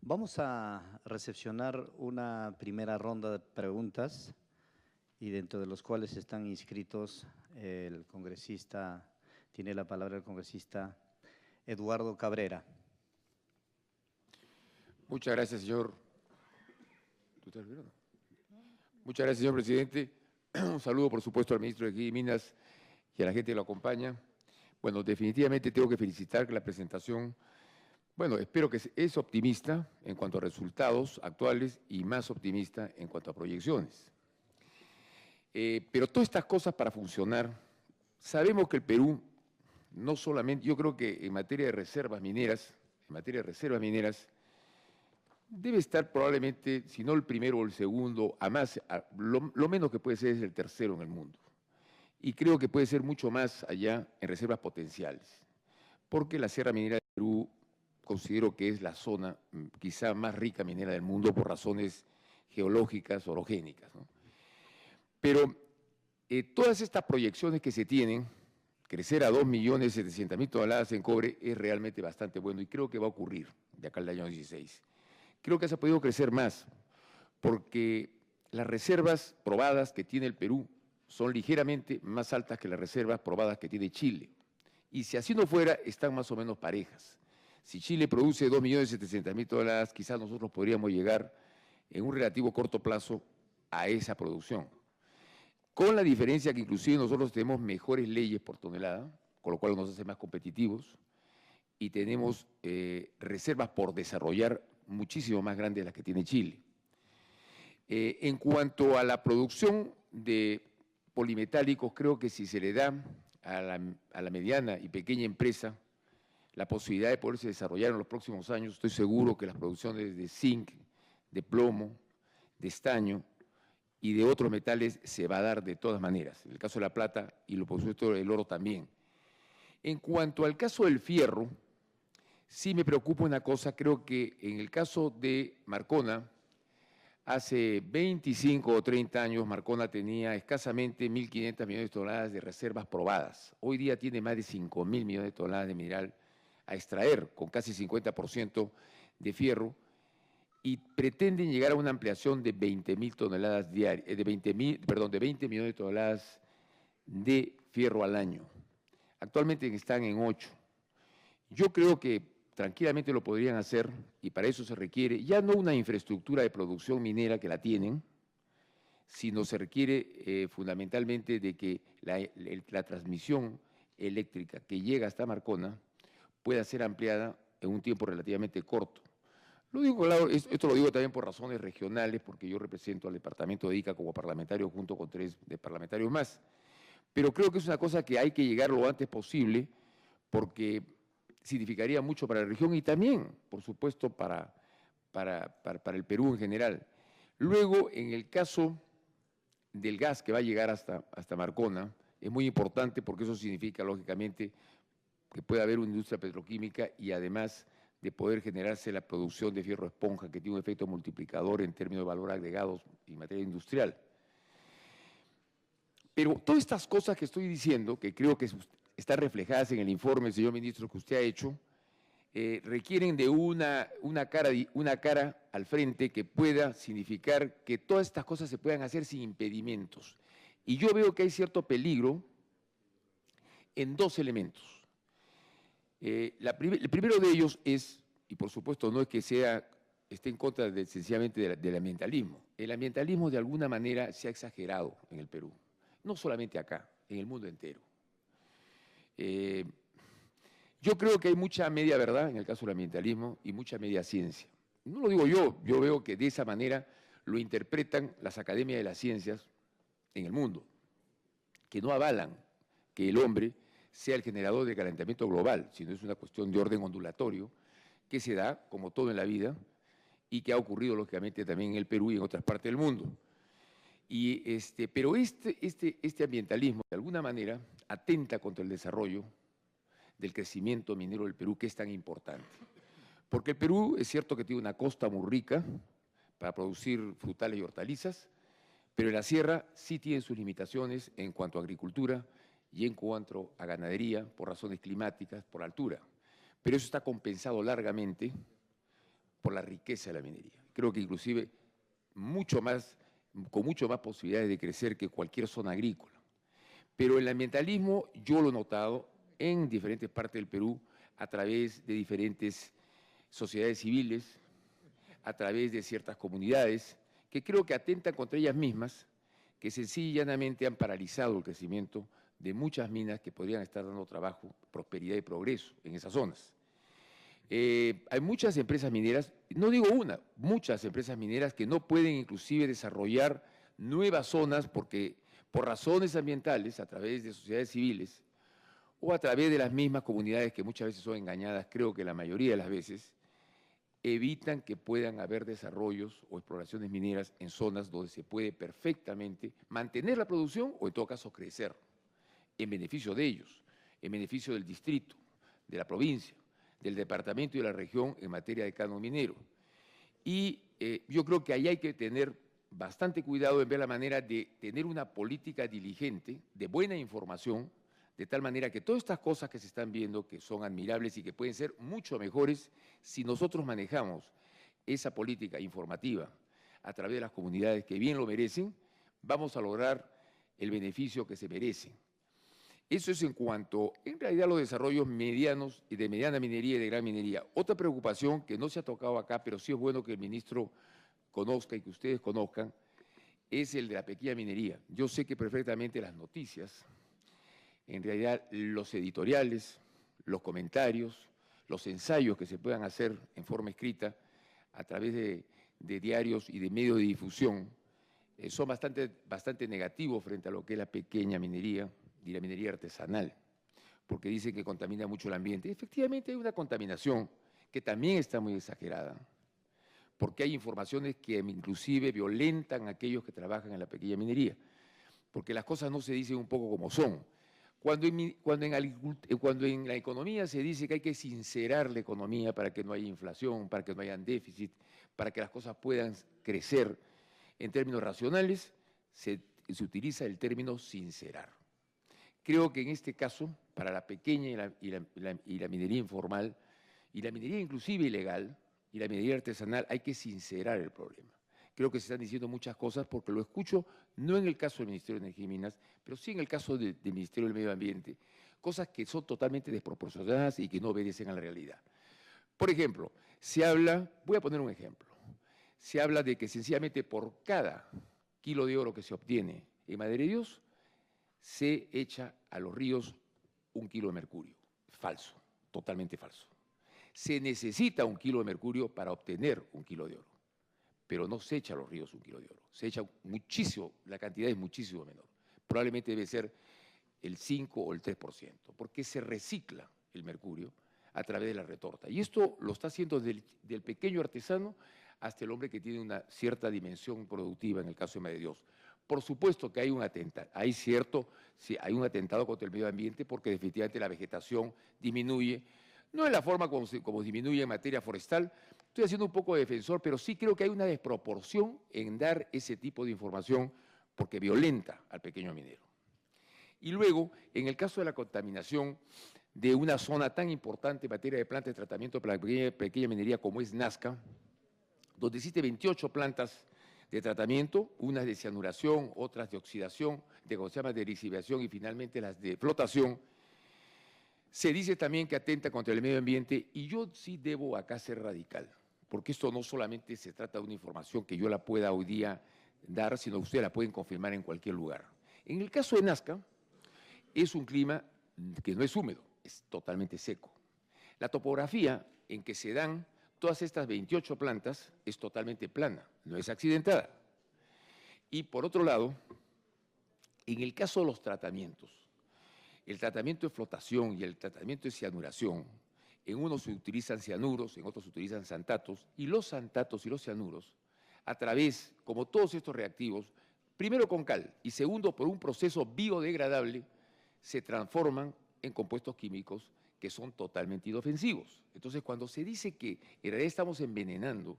Vamos a recepcionar una primera ronda de preguntas y dentro de los cuales están inscritos el congresista, tiene la palabra el congresista Eduardo Cabrera. Muchas gracias, señor. Muchas gracias, señor presidente. Un saludo, por supuesto, al ministro de Economía y Minas y a la gente que lo acompaña. Bueno, definitivamente tengo que felicitar que la presentación, bueno, espero que es optimista en cuanto a resultados actuales y más optimista en cuanto a proyecciones. Pero todas estas cosas para funcionar, sabemos que el Perú, no solamente, yo creo que en materia de reservas mineras, debe estar probablemente, si no el primero o el segundo, lo menos que puede ser es el tercero en el mundo. Y creo que puede ser mucho más allá en reservas potenciales, porque la Sierra Minera de Perú considero que es la zona quizá más rica minera del mundo por razones geológicas, orogénicas, ¿no? Pero todas estas proyecciones que se tienen, crecer a 2.700.000 toneladas en cobre es realmente bastante bueno y creo que va a ocurrir de acá al año 16. Creo que se ha podido crecer más porque las reservas probadas que tiene el Perú son ligeramente más altas que las reservas probadas que tiene Chile. Y si así no fuera, están más o menos parejas. Si Chile produce 2.700.000 toneladas, quizás nosotros podríamos llegar en un relativo corto plazo a esa producción. Con la diferencia que inclusive nosotros tenemos mejores leyes por tonelada, con lo cual nos hace más competitivos, y tenemos reservas por desarrollar muchísimo más grandes de las que tiene Chile. En cuanto a la producción de polimetálicos, creo que si se le da a la mediana y pequeña empresa la posibilidad de poderse desarrollar en los próximos años, estoy seguro que las producciones de zinc, de plomo, de estaño y de otros metales se va a dar de todas maneras. En el caso de la plata y por supuesto el oro también. En cuanto al caso del fierro, sí me preocupa una cosa, creo que en el caso de Marcona, hace 25 o 30 años Marcona tenía escasamente 1.500 millones de toneladas de reservas probadas. Hoy día tiene más de 5.000 millones de toneladas de mineral a extraer, con casi 50% de fierro, y pretenden llegar a una ampliación de 20.000 toneladas diarias, de 20 millones de toneladas de fierro al año. Actualmente están en 8. Yo creo que tranquilamente lo podrían hacer y para eso se requiere ya no una infraestructura de producción minera que la tienen, sino se requiere fundamentalmente de que la transmisión eléctrica que llega hasta Marcona pueda ser ampliada en un tiempo relativamente corto. Lo digo, claro, esto lo digo también por razones regionales, porque yo represento al departamento de Ica como parlamentario junto con 3 de parlamentarios más. Pero creo que es una cosa que hay que llegar lo antes posible, porque significaría mucho para la región y también, por supuesto, para el Perú en general. Luego, en el caso del gas que va a llegar hasta Marcona, es muy importante porque eso significa, lógicamente, que puede haber una industria petroquímica y además de poder generarse la producción de fierro esponja, que tiene un efecto multiplicador en términos de valor agregado en materia industrial. Pero todas estas cosas que estoy diciendo, que creo que están reflejadas en el informe, señor ministro, que usted ha hecho, requieren de una cara al frente que pueda significar que todas estas cosas se puedan hacer sin impedimentos. Y yo veo que hay cierto peligro en 2 elementos. El primero de ellos es, y por supuesto no es que esté en contra sencillamente del ambientalismo. El ambientalismo de alguna manera se ha exagerado en el Perú, no solamente acá, en el mundo entero. Yo creo que hay mucha media verdad en el caso del ambientalismo y mucha media ciencia. No lo digo yo veo que de esa manera lo interpretan las academias de las ciencias en el mundo, que no avalan que el hombre sea el generador de calentamiento global, sino es una cuestión de orden ondulatorio que se da, como todo en la vida, y que ha ocurrido, lógicamente, también en el Perú y en otras partes del mundo. Pero este ambientalismo, de alguna manera, atenta contra el desarrollo del crecimiento minero del Perú, que es tan importante. Porque el Perú es cierto que tiene una costa muy rica para producir frutales y hortalizas, pero en la sierra sí tiene sus limitaciones en cuanto a agricultura y en cuanto a ganadería, por razones climáticas, por altura. Pero eso está compensado largamente por la riqueza de la minería. Creo que inclusive con mucho más posibilidades de crecer que cualquier zona agrícola. Pero el ambientalismo yo lo he notado en diferentes partes del Perú a través de diferentes sociedades civiles, a través de ciertas comunidades, que creo que atentan contra ellas mismas, que sencilla y llanamente han paralizado el crecimiento de muchas minas que podrían estar dando trabajo, prosperidad y progreso en esas zonas. Hay muchas empresas mineras, no digo una, muchas empresas mineras que no pueden inclusive desarrollar nuevas zonas porque por razones ambientales, a través de sociedades civiles o a través de las mismas comunidades que muchas veces son engañadas, creo que la mayoría de las veces, evitan que puedan haber desarrollos o exploraciones mineras en zonas donde se puede perfectamente mantener la producción o en todo caso crecer, en beneficio de ellos, en beneficio del distrito, de la provincia, del departamento y de la región en materia de canon minero. Y yo creo que ahí hay que tener bastante cuidado en ver la manera de tener una política diligente, de buena información, de tal manera que todas estas cosas que se están viendo, que son admirables y que pueden ser mucho mejores, si nosotros manejamos esa política informativa a través de las comunidades que bien lo merecen, vamos a lograr el beneficio que se merecen. Eso es en cuanto, en realidad, a los desarrollos medianos y de mediana minería y de gran minería. Otra preocupación que no se ha tocado acá, pero sí es bueno que el ministro conozca y que ustedes conozcan, es el de la pequeña minería. Yo sé que perfectamente las noticias, en realidad los editoriales, los comentarios, los ensayos que se puedan hacer en forma escrita a través de diarios y de medios de difusión, son bastante negativos frente a lo que es la pequeña minería y la minería artesanal, porque dicen que contamina mucho el ambiente. Efectivamente hay una contaminación que también está muy exagerada, porque hay informaciones que inclusive violentan a aquellos que trabajan en la pequeña minería, porque las cosas no se dicen un poco como son. Cuando en la economía se dice que hay que sincerar la economía para que no haya inflación, para que no haya déficit, para que las cosas puedan crecer en términos racionales, se utiliza el término sincerar. Creo que en este caso, para la pequeña y la minería informal, y la minería inclusive ilegal, y la minería artesanal, hay que sincerar el problema. Creo que se están diciendo muchas cosas porque lo escucho no en el caso del Ministerio de Energía y Minas, pero sí en el caso del Ministerio del Medio Ambiente, cosas que son totalmente desproporcionadas y que no obedecen a la realidad. Por ejemplo, se habla, voy a poner un ejemplo, se habla de que sencillamente por cada kilo de oro que se obtiene en Madre de Dios, se echa a los ríos 1 kilo de mercurio. Falso, totalmente falso. Se necesita 1 kilo de mercurio para obtener 1 kilo de oro, pero no se echa a los ríos 1 kilo de oro. Se echa muchísimo, la cantidad es muchísimo menor. Probablemente debe ser el 5 o el 3%, porque se recicla el mercurio a través de la retorta. Y esto lo está haciendo del pequeño artesano hasta el hombre que tiene una cierta dimensión productiva, en el caso de Madre de Dios. Por supuesto que hay un atentado, hay un atentado contra el medio ambiente porque definitivamente la vegetación disminuye, no en la forma como disminuye en materia forestal. Estoy haciendo un poco de defensor, pero sí creo que hay una desproporción en dar ese tipo de información porque violenta al pequeño minero. Y luego, en el caso de la contaminación de una zona tan importante en materia de plantas de tratamiento para la pequeña minería como es Nazca, donde existe 28 plantas de tratamiento, unas de cianuración, otras de oxidación, de lixiviación y finalmente las de flotación. Se dice también que atenta contra el medio ambiente y yo sí debo acá ser radical, porque esto no solamente se trata de una información que yo la pueda hoy día dar, sino que ustedes la pueden confirmar en cualquier lugar. En el caso de Nazca, es un clima que no es húmedo, es totalmente seco. La topografía en que se dan todas estas 28 plantas es totalmente plana, no es accidentada. Y por otro lado, en el caso de los tratamientos, el tratamiento de flotación y el tratamiento de cianuración, en unos se utilizan cianuros, en otros se utilizan santatos, y los santatos y los cianuros, a través, como todos estos reactivos, primero con cal y segundo por un proceso biodegradable, se transforman en compuestos químicos que son totalmente inofensivos. Entonces, cuando se dice que en realidad estamos envenenando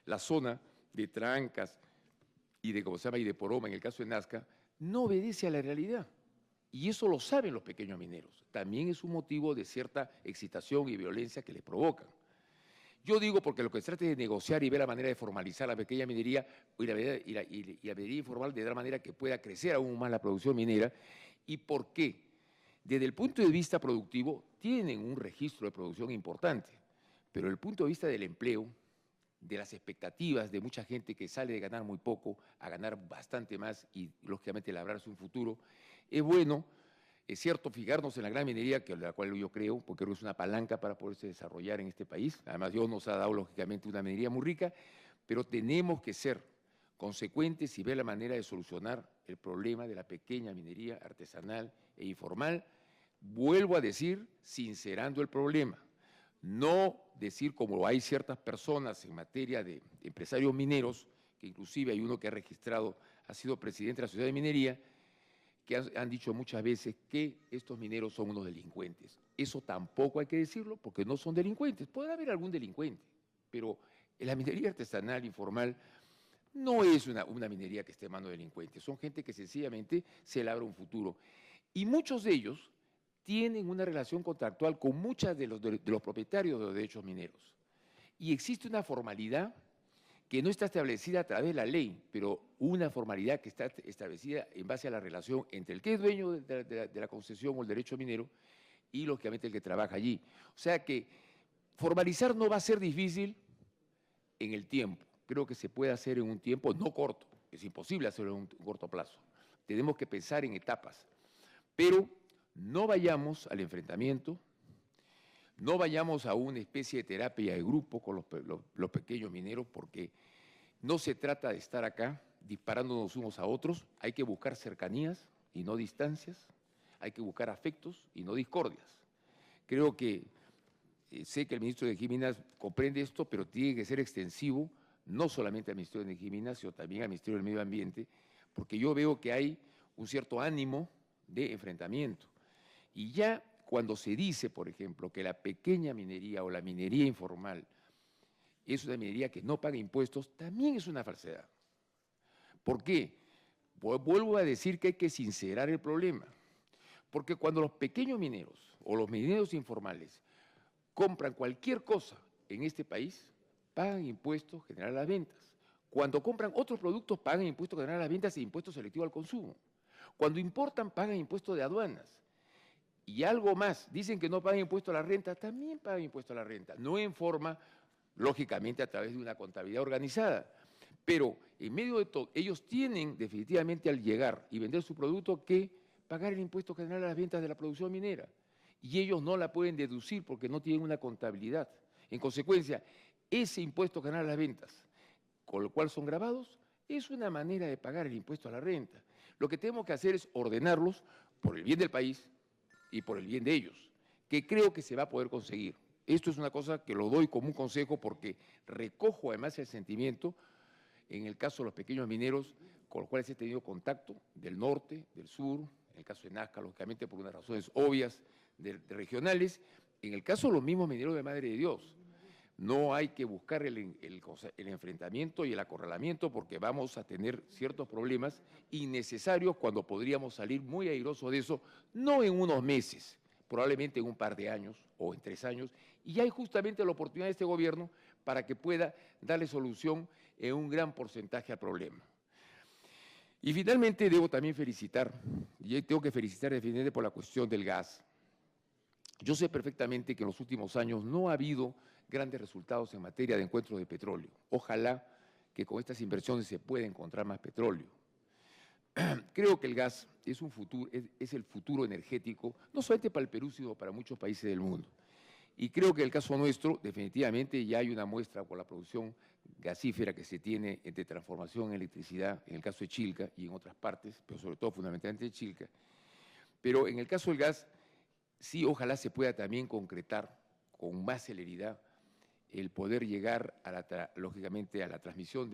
la zona de Trancas y de, y de Poroma, en el caso de Nazca, no obedece a la realidad. Y eso lo saben los pequeños mineros. También es un motivo de cierta excitación y violencia que les provocan. Yo digo porque lo que se trata es de negociar y ver la manera de formalizar la pequeña minería y la minería informal de tal manera que pueda crecer aún más la producción minera. ¿Y por qué? Desde el punto de vista productivo, tienen un registro de producción importante, pero desde el punto de vista del empleo, de las expectativas de mucha gente que sale de ganar muy poco a ganar bastante más y, lógicamente, labrarse un futuro. Es bueno, es cierto, fijarnos en la gran minería, que la cual yo creo, porque creo que es una palanca para poderse desarrollar en este país. Además, Dios nos ha dado, lógicamente, una minería muy rica, pero tenemos que ser consecuentes y ver la manera de solucionar el problema de la pequeña minería artesanal e informal. Vuelvo a decir, sincerando el problema. No decir, como hay ciertas personas en materia de empresarios mineros, que inclusive hay uno que ha registrado, ha sido presidente de la Sociedad de Minería, que han dicho muchas veces que estos mineros son unos delincuentes. Eso tampoco hay que decirlo, porque no son delincuentes. Puede haber algún delincuente, pero en la minería artesanal informal no es una minería que esté en manos de delincuentes. Son gente que sencillamente se labra un futuro. Y muchos de ellos tienen una relación contractual con muchos de los propietarios de los derechos mineros. Y existe una formalidad que no está establecida a través de la ley, pero una formalidad que está establecida en base a la relación entre el que es dueño de la concesión o el derecho minero y, lógicamente, el que trabaja allí. O sea que formalizar no va a ser difícil en el tiempo. Creo que se puede hacer en un tiempo no corto, es imposible hacerlo en un corto plazo. Tenemos que pensar en etapas, pero no vayamos al enfrentamiento, no vayamos a una especie de terapia de grupo con los pequeños mineros, porque no se trata de estar acá disparándonos unos a otros, hay que buscar cercanías y no distancias, hay que buscar afectos y no discordias. Creo que sé que el ministro de Energía y Minas comprende esto, pero tiene que ser extensivo no solamente al Ministerio de Energía y Minas, sino también al Ministerio del Medio Ambiente, porque yo veo que hay un cierto ánimo de enfrentamiento. Y ya cuando se dice, por ejemplo, que la pequeña minería o la minería informal es una minería que no paga impuestos, también es una falsedad. ¿Por qué? Vuelvo a decir que hay que sincerar el problema. Porque cuando los pequeños mineros o los mineros informales compran cualquier cosa en este país, pagan impuestos generales a las ventas. Cuando compran otros productos, pagan impuestos generales a las ventas e impuestos selectivos al consumo. Cuando importan, pagan impuestos de aduanas. Y algo más, dicen que no pagan impuesto a la renta, también pagan impuesto a la renta, no en forma, lógicamente, a través de una contabilidad organizada, pero en medio de todo, ellos tienen definitivamente al llegar y vender su producto que pagar el impuesto general a las ventas de la producción minera, y ellos no la pueden deducir porque no tienen una contabilidad. En consecuencia, ese impuesto general a las ventas, con lo cual son gravados, es una manera de pagar el impuesto a la renta. Lo que tenemos que hacer es ordenarlos por el bien del país y por el bien de ellos, que creo que se va a poder conseguir. Esto es una cosa que lo doy como un consejo porque recojo además el sentimiento, en el caso de los pequeños mineros, con los cuales he tenido contacto, del norte, del sur, en el caso de Nazca, lógicamente por unas razones obvias de regionales, en el caso de los mismos mineros de Madre de Dios. No hay que buscar el enfrentamiento y el acorralamiento porque vamos a tener ciertos problemas innecesarios cuando podríamos salir muy airosos de eso, no en unos meses, probablemente en un par de años o en 3 años, y hay justamente la oportunidad de este gobierno para que pueda darle solución en un gran porcentaje al problema. Y finalmente debo también felicitar, y tengo que felicitar definitivamente por la cuestión del gas. Yo sé perfectamente que en los últimos años no ha habido grandes resultados en materia de encuentro de petróleo. Ojalá que con estas inversiones se pueda encontrar más petróleo. Creo que el gas es el futuro energético, no solamente para el Perú, sino para muchos países del mundo. Y creo que en el caso nuestro, definitivamente, ya hay una muestra por la producción gasífera que se tiene de transformación en electricidad, en el caso de Chilca y en otras partes, pero sobre todo fundamentalmente en Chilca. Pero en el caso del gas, sí, ojalá se pueda también concretar con más celeridad el poder llegar, lógicamente, a la transmisión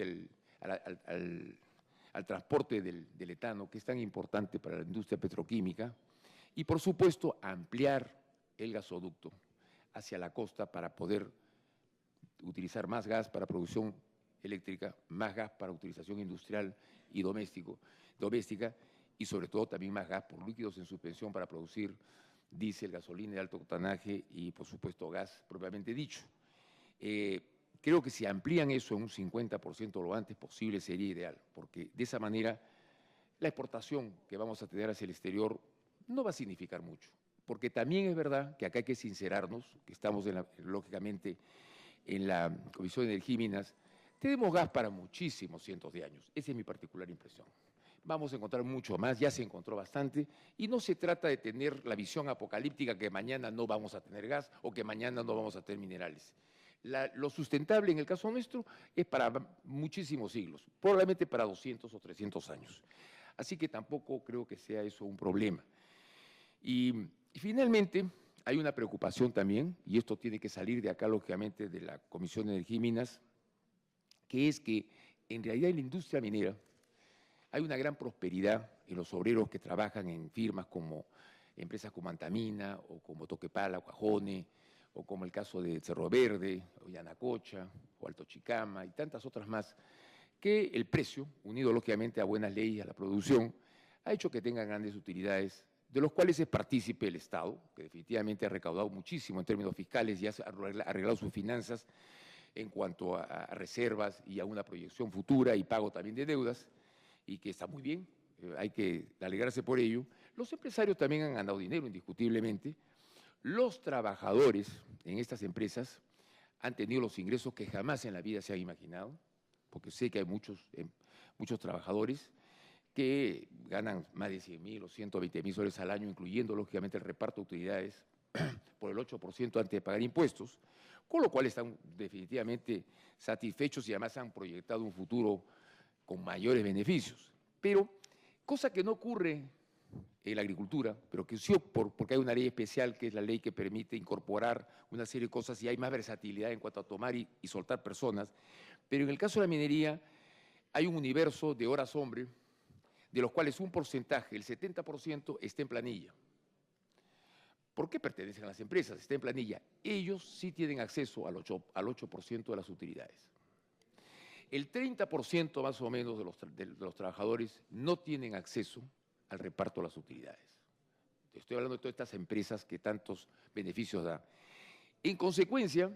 al transporte del etano, que es tan importante para la industria petroquímica, y, por supuesto, ampliar el gasoducto hacia la costa para poder utilizar más gas para producción eléctrica, más gas para utilización industrial y doméstica, y sobre todo también más gas por líquidos en suspensión para producir diésel, gasolina de alto octanaje y, por supuesto, gas propiamente dicho. Creo que si amplían eso en un 50% lo antes posible sería ideal, porque de esa manera la exportación que vamos a tener hacia el exterior no va a significar mucho. Porque también es verdad que acá hay que sincerarnos, que estamos lógicamente en la Comisión de Energía y Minas, tenemos gas para muchísimos cientos de años. Esa es mi particular impresión. Vamos a encontrar mucho más, ya se encontró bastante, y no se trata de tener la visión apocalíptica que mañana no vamos a tener gas o que mañana no vamos a tener minerales. Lo sustentable en el caso nuestro es para muchísimos siglos, probablemente para 200 o 300 años. Así que tampoco creo que sea eso un problema. Y finalmente hay una preocupación también, y esto tiene que salir de acá, lógicamente, de la Comisión de Energía y Minas, que es que en realidad en la industria minera hay una gran prosperidad en los obreros que trabajan en firmas como empresas como Antamina o como Toquepala, Cuajone, o como el caso de Cerro Verde, o Yanacocha, o Alto Chicama, y tantas otras más, que el precio, unido lógicamente a buenas leyes, a la producción, ha hecho que tengan grandes utilidades, de los cuales es partícipe el Estado, que definitivamente ha recaudado muchísimo en términos fiscales y ha arreglado sus finanzas en cuanto a reservas y a una proyección futura y pago también de deudas, y que está muy bien, hay que alegrarse por ello. Los empresarios también han ganado dinero, indiscutiblemente. Los trabajadores en estas empresas han tenido los ingresos que jamás en la vida se han imaginado, porque sé que hay muchos trabajadores que ganan más de 100.000 o 120.000 soles al año, incluyendo lógicamente el reparto de utilidades por el 8% antes de pagar impuestos, con lo cual están definitivamente satisfechos y además han proyectado un futuro con mayores beneficios. Pero, cosa que no ocurre en la agricultura, pero que sí porque hay una ley especial que es la ley que permite incorporar una serie de cosas y hay más versatilidad en cuanto a tomar y soltar personas, pero en el caso de la minería hay un universo de horas hombre, de los cuales un porcentaje, el 70%, está en planilla. ¿Por qué pertenecen a las empresas? Está en planilla. Ellos sí tienen acceso al 8% de las utilidades. El 30% más o menos de los trabajadores no tienen acceso al reparto de las utilidades. Estoy hablando de todas estas empresas que tantos beneficios dan. En consecuencia,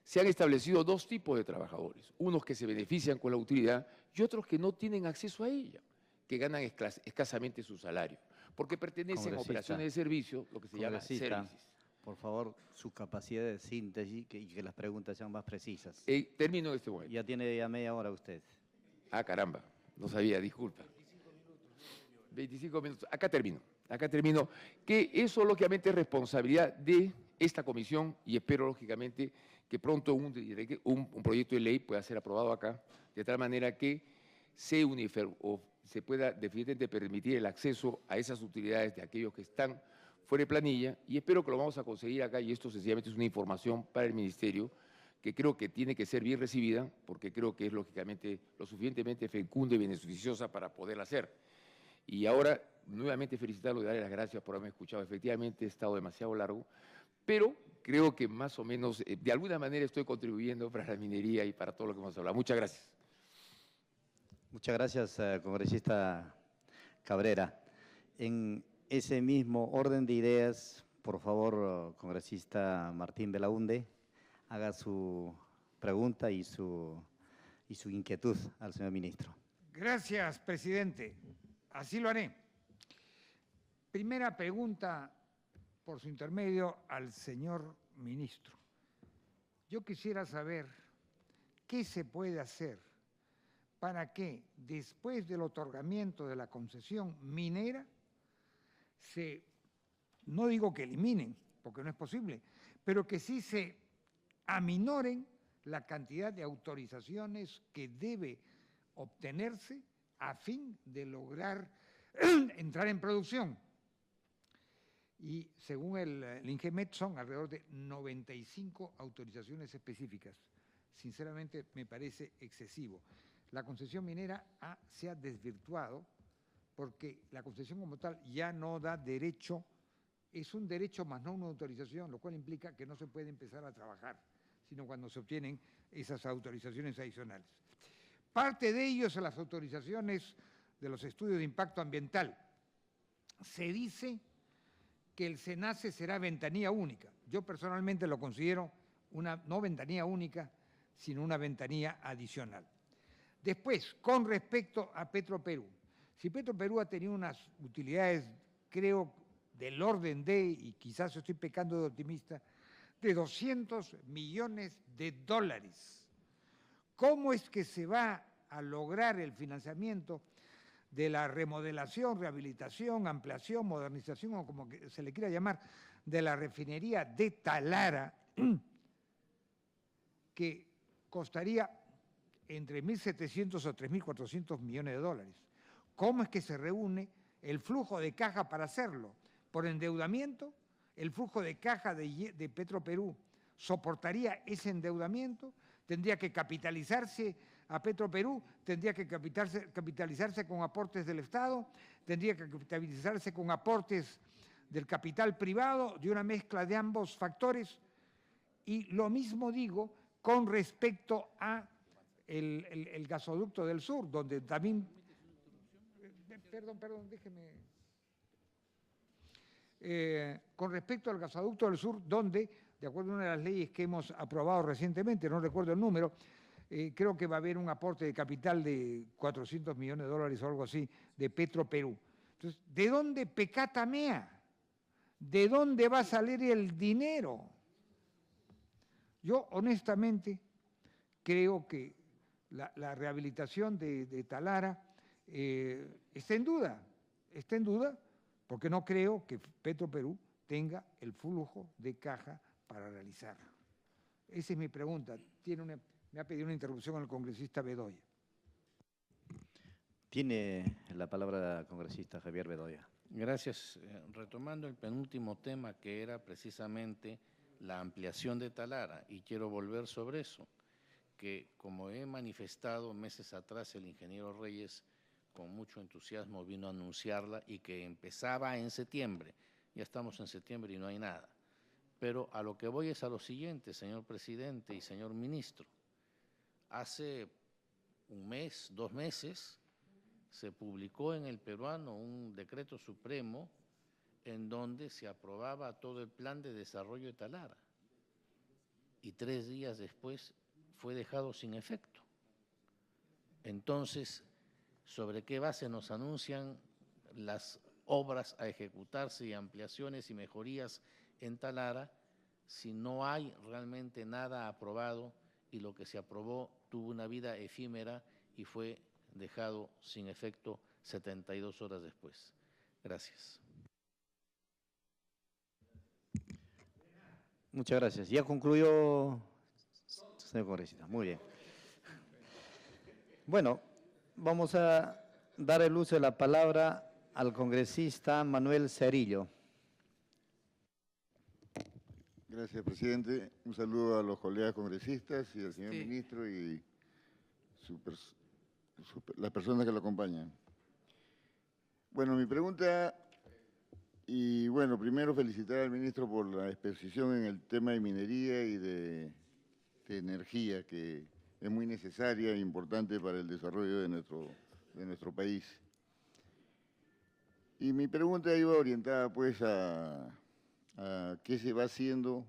se han establecido dos tipos de trabajadores, unos que se benefician con la utilidad y otros que no tienen acceso a ella, que ganan escasamente su salario, porque pertenecen a operaciones de servicio, lo que se llama servicios. Por favor, su capacidad de síntesis y que las preguntas sean más precisas. Termino en este momento. Ya tiene ya media hora usted. Ah, caramba, no sabía, disculpa. 25 minutos. Acá termino. Que eso, lógicamente, es responsabilidad de esta comisión y espero, lógicamente, que pronto un proyecto de ley pueda ser aprobado acá, de tal manera que se pueda definitivamente permitir el acceso a esas utilidades de aquellos que están fuera de planilla, y espero que lo vamos a conseguir acá, y esto sencillamente es una información para el Ministerio, que creo que tiene que ser bien recibida, porque creo que es lógicamente lo suficientemente fecunda y beneficiosa para poderla hacer. Y ahora, nuevamente felicitarlo y darle las gracias por haberme escuchado. Efectivamente, he estado demasiado largo, pero creo que más o menos, de alguna manera estoy contribuyendo para la minería y para todo lo que hemos hablado. Muchas gracias. Muchas gracias, congresista Cabrera. En ese mismo orden de ideas, por favor, congresista Martín Belaunde, haga su pregunta y su inquietud al señor ministro. Gracias, presidente. Así lo haré. Primera pregunta, por su intermedio, al señor ministro. Yo quisiera saber qué se puede hacer para que, después del otorgamiento de la concesión minera, no digo que eliminen, porque no es posible, pero que sí se aminoren la cantidad de autorizaciones que debe obtenerse a fin de lograr entrar en producción. Y según el INGEMET son alrededor de 95 autorizaciones específicas. Sinceramente me parece excesivo. La concesión minera se ha desvirtuado porque la concesión como tal ya no da derecho, es un derecho más no una autorización, lo cual implica que no se puede empezar a trabajar, sino cuando se obtienen esas autorizaciones adicionales. Parte de ello son las autorizaciones de los estudios de impacto ambiental. Se dice que el SENACE será ventanilla única. Yo personalmente lo considero no ventanilla única, sino una ventanilla adicional. Después, con respecto a Petroperú, si Petroperú ha tenido unas utilidades, creo, del orden de, y quizás estoy pecando de optimista, de $200 millones, ¿Cómo es que se va a lograr el financiamiento de la remodelación, rehabilitación, ampliación, modernización o como se le quiera llamar, de la refinería de Talara, que costaría entre 1.700 o 3.400 millones de dólares? ¿Cómo es que se reúne el flujo de caja para hacerlo? ¿Por endeudamiento? ¿El flujo de caja de Petroperú soportaría ese endeudamiento? ¿Tendría que capitalizarse a Petroperú? ¿Tendría que capitalizarse con aportes del Estado? ¿Tendría que capitalizarse con aportes del capital privado, de una mezcla de ambos factores? Y lo mismo digo con respecto a el gasoducto del sur, donde también... Perdón, déjeme... con respecto al gasoducto del sur, donde, de acuerdo a una de las leyes que hemos aprobado recientemente, no recuerdo el número, creo que va a haber un aporte de capital de 400 millones de dólares o algo así, de Petroperú. Entonces, ¿de dónde pecatamea? ¿De dónde va a salir el dinero? Yo, honestamente, creo que la rehabilitación de Talara está en duda, porque no creo que Petroperú tenga el flujo de caja para realizarlo. Esa es mi pregunta. Me ha pedido una interrupción el congresista Bedoya. Tiene la palabra el congresista Javier Bedoya. Gracias. Retomando el penúltimo tema, que era precisamente la ampliación de Talara, y quiero volver sobre eso, que como he manifestado meses atrás, el ingeniero Reyes con mucho entusiasmo vino a anunciarla y que empezaba en septiembre. Ya estamos en septiembre y no hay nada. Pero a lo que voy es a lo siguiente, señor presidente y señor ministro. Hace un mes, 2 meses, se publicó en El Peruano un decreto supremo en donde se aprobaba todo el plan de desarrollo de Talara. Y 3 días después fue dejado sin efecto. Entonces, ¿sobre qué base nos anuncian las obras a ejecutarse y ampliaciones y mejorías en Talara si no hay realmente nada aprobado y lo que se aprobó tuvo una vida efímera y fue dejado sin efecto 72 horas después? Gracias. Muchas gracias. Ya concluyó, señor congresista. Muy bien. Bueno, vamos a dar el uso de la palabra al congresista Manuel Cerillo. Gracias, presidente. Un saludo a los colegas congresistas y al señor ministro y las personas que lo acompañan. Bueno, mi pregunta, y bueno, primero felicitar al ministro por la exposición en el tema de minería y de energía, que es muy necesaria e importante para el desarrollo de nuestro país. Y mi pregunta iba orientada pues a qué se va haciendo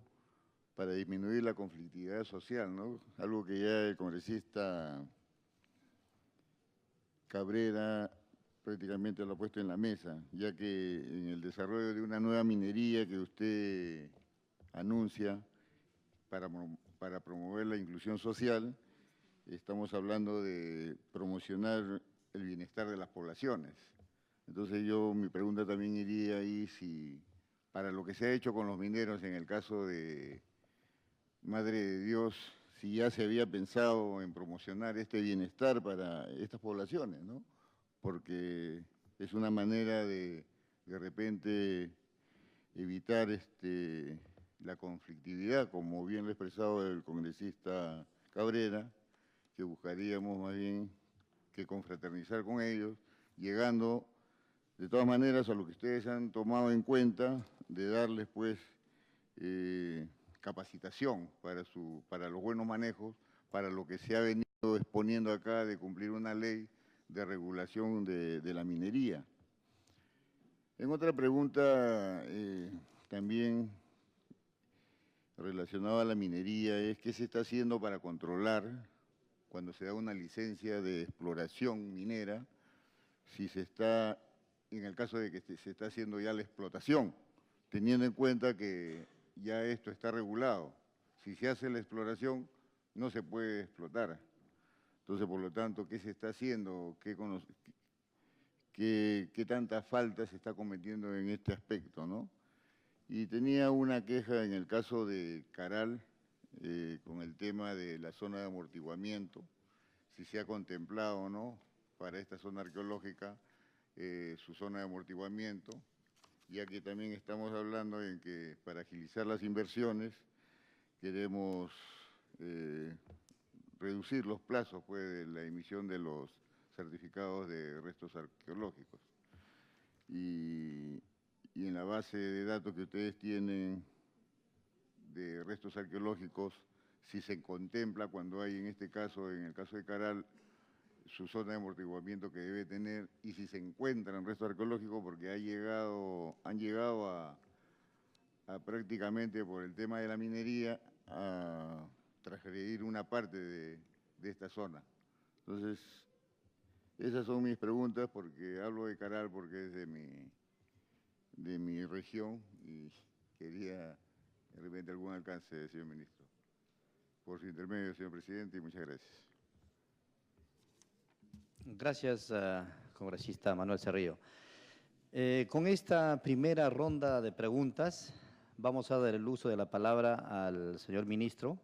para disminuir la conflictividad social, ¿no? Algo que ya el congresista Cabrera prácticamente lo ha puesto en la mesa, ya que en el desarrollo de una nueva minería que usted anuncia para promover la inclusión social, estamos hablando de promocionar el bienestar de las poblaciones. Entonces mi pregunta también iría ahí si para lo que se ha hecho con los mineros en el caso de Madre de Dios, si ya se había pensado en promocionar este bienestar para estas poblaciones, ¿no? Porque es una manera de repente evitar la conflictividad, como bien lo ha expresado el congresista Cabrera, que buscaríamos más bien que confraternizar con ellos, llegando de todas maneras a lo que ustedes han tomado en cuenta, de darles pues capacitación para los buenos manejos, para lo que se ha venido exponiendo acá de cumplir una ley de regulación de la minería. En otra pregunta también relacionada a la minería es qué se está haciendo para controlar cuando se da una licencia de exploración minera, si se está, en el caso de que se está haciendo ya la explotación, teniendo en cuenta que ya esto está regulado. Si se hace la exploración, no se puede explotar. Entonces, por lo tanto, ¿qué se está haciendo? ¿Qué tanta falta se está cometiendo en este aspecto, ¿no? Y tenía una queja en el caso de Caral, con el tema de la zona de amortiguamiento, si se ha contemplado o no para esta zona arqueológica su zona de amortiguamiento, ya que también estamos hablando en que para agilizar las inversiones queremos reducir los plazos pues, de la emisión de los certificados de restos arqueológicos. Y en la base de datos que ustedes tienen de restos arqueológicos, si se contempla cuando hay en este caso, en el caso de Caral, su zona de amortiguamiento que debe tener, y si se encuentran restos arqueológicos, porque han llegado a prácticamente por el tema de la minería a transgredir una parte de esta zona. Entonces, esas son mis preguntas, porque hablo de Caral porque es de mi región y quería de repente algún alcance, señor ministro. Por su intermedio, señor presidente, y muchas gracias. Gracias, congresista Manuel Cerrillo. Con esta primera ronda de preguntas, vamos a dar el uso de la palabra al señor ministro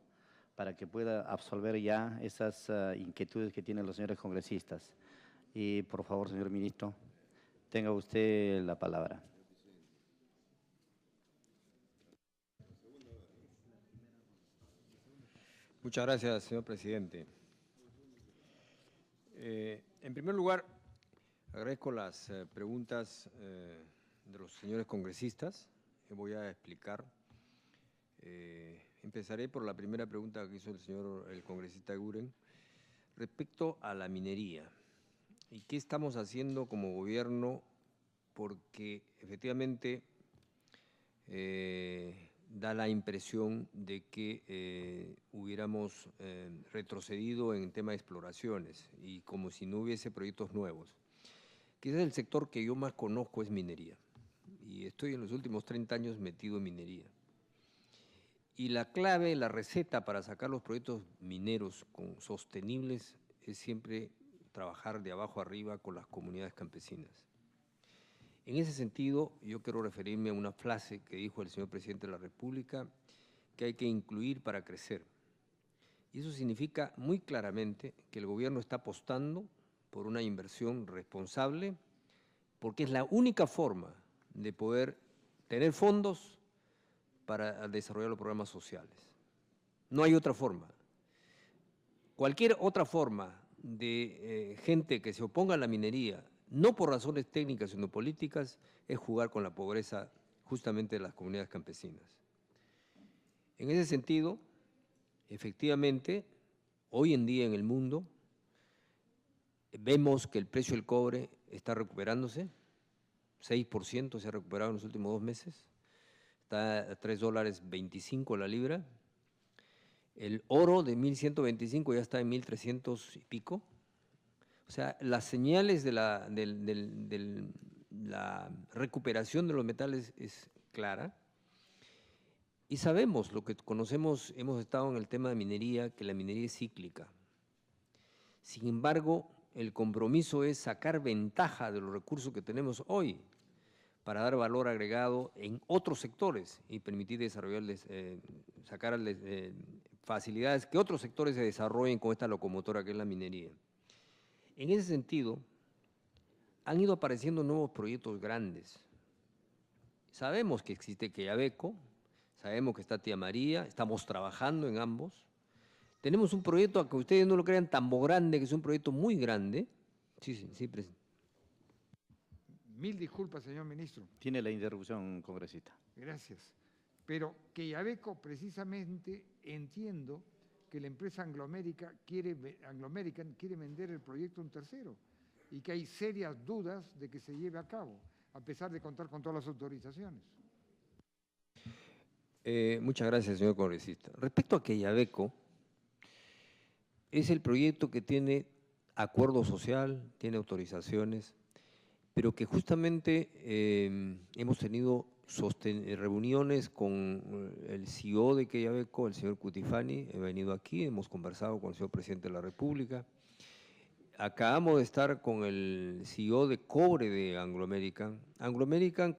para que pueda absolver ya esas inquietudes que tienen los señores congresistas. Y por favor, señor ministro, tenga usted la palabra. Muchas gracias, señor presidente. En primer lugar, agradezco las preguntas de los señores congresistas que voy a explicar. Empezaré por la primera pregunta que hizo el congresista Eguren respecto a la minería y qué estamos haciendo como gobierno, porque efectivamente da la impresión de que hubiéramos retrocedido en el tema de exploraciones y como si no hubiese proyectos nuevos. Quizás el sector que yo más conozco es minería y estoy en los últimos 30 años metido en minería. Y la clave, la receta para sacar los proyectos mineros sostenibles es siempre trabajar de abajo arriba con las comunidades campesinas. En ese sentido, yo quiero referirme a una frase que dijo el señor presidente de la República, que hay que incluir para crecer. Y eso significa muy claramente que el gobierno está apostando por una inversión responsable, porque es la única forma de poder tener fondos para desarrollar los programas sociales. No hay otra forma. Cualquier otra forma de gente que se oponga a la minería, no por razones técnicas, sino políticas, es jugar con la pobreza justamente de las comunidades campesinas. En ese sentido, efectivamente, hoy en día en el mundo, vemos que el precio del cobre está recuperándose, 6% se ha recuperado en los últimos 2 meses, está a $3.25 la libra. El oro de 1.125 ya está en 1.300 y pico. O sea, las señales de la recuperación de los metales es clara. Y sabemos, lo que conocemos, hemos estado en el tema de minería, que la minería es cíclica. Sin embargo, el compromiso es sacar ventaja de los recursos que tenemos hoy para dar valor agregado en otros sectores y permitir desarrollarles, sacarles facilidades que otros sectores se desarrollen con esta locomotora que es la minería. En ese sentido, han ido apareciendo nuevos proyectos grandes. Sabemos que existe Quellaveco, sabemos que está Tía María, estamos trabajando en ambos. Tenemos un proyecto, aunque ustedes no lo crean, Tambo Grande, que es un proyecto muy grande. Sí, presidente. Mil disculpas, señor ministro. Tiene la interrupción, congresista. Gracias. Pero Quellaveco, precisamente, entiendo que la empresa Anglo American quiere vender el proyecto a un tercero y que hay serias dudas de que se lleve a cabo, a pesar de contar con todas las autorizaciones. Muchas gracias, señor congresista. Respecto a Quellaveco, es el proyecto que tiene acuerdo social, tiene autorizaciones, pero que justamente hemos tenido reuniones con el CEO de Quellaveco, el señor Cutifani. He venido aquí, hemos conversado con el señor presidente de la República. Acabamos de estar con el CEO de cobre de Anglo American. Anglo American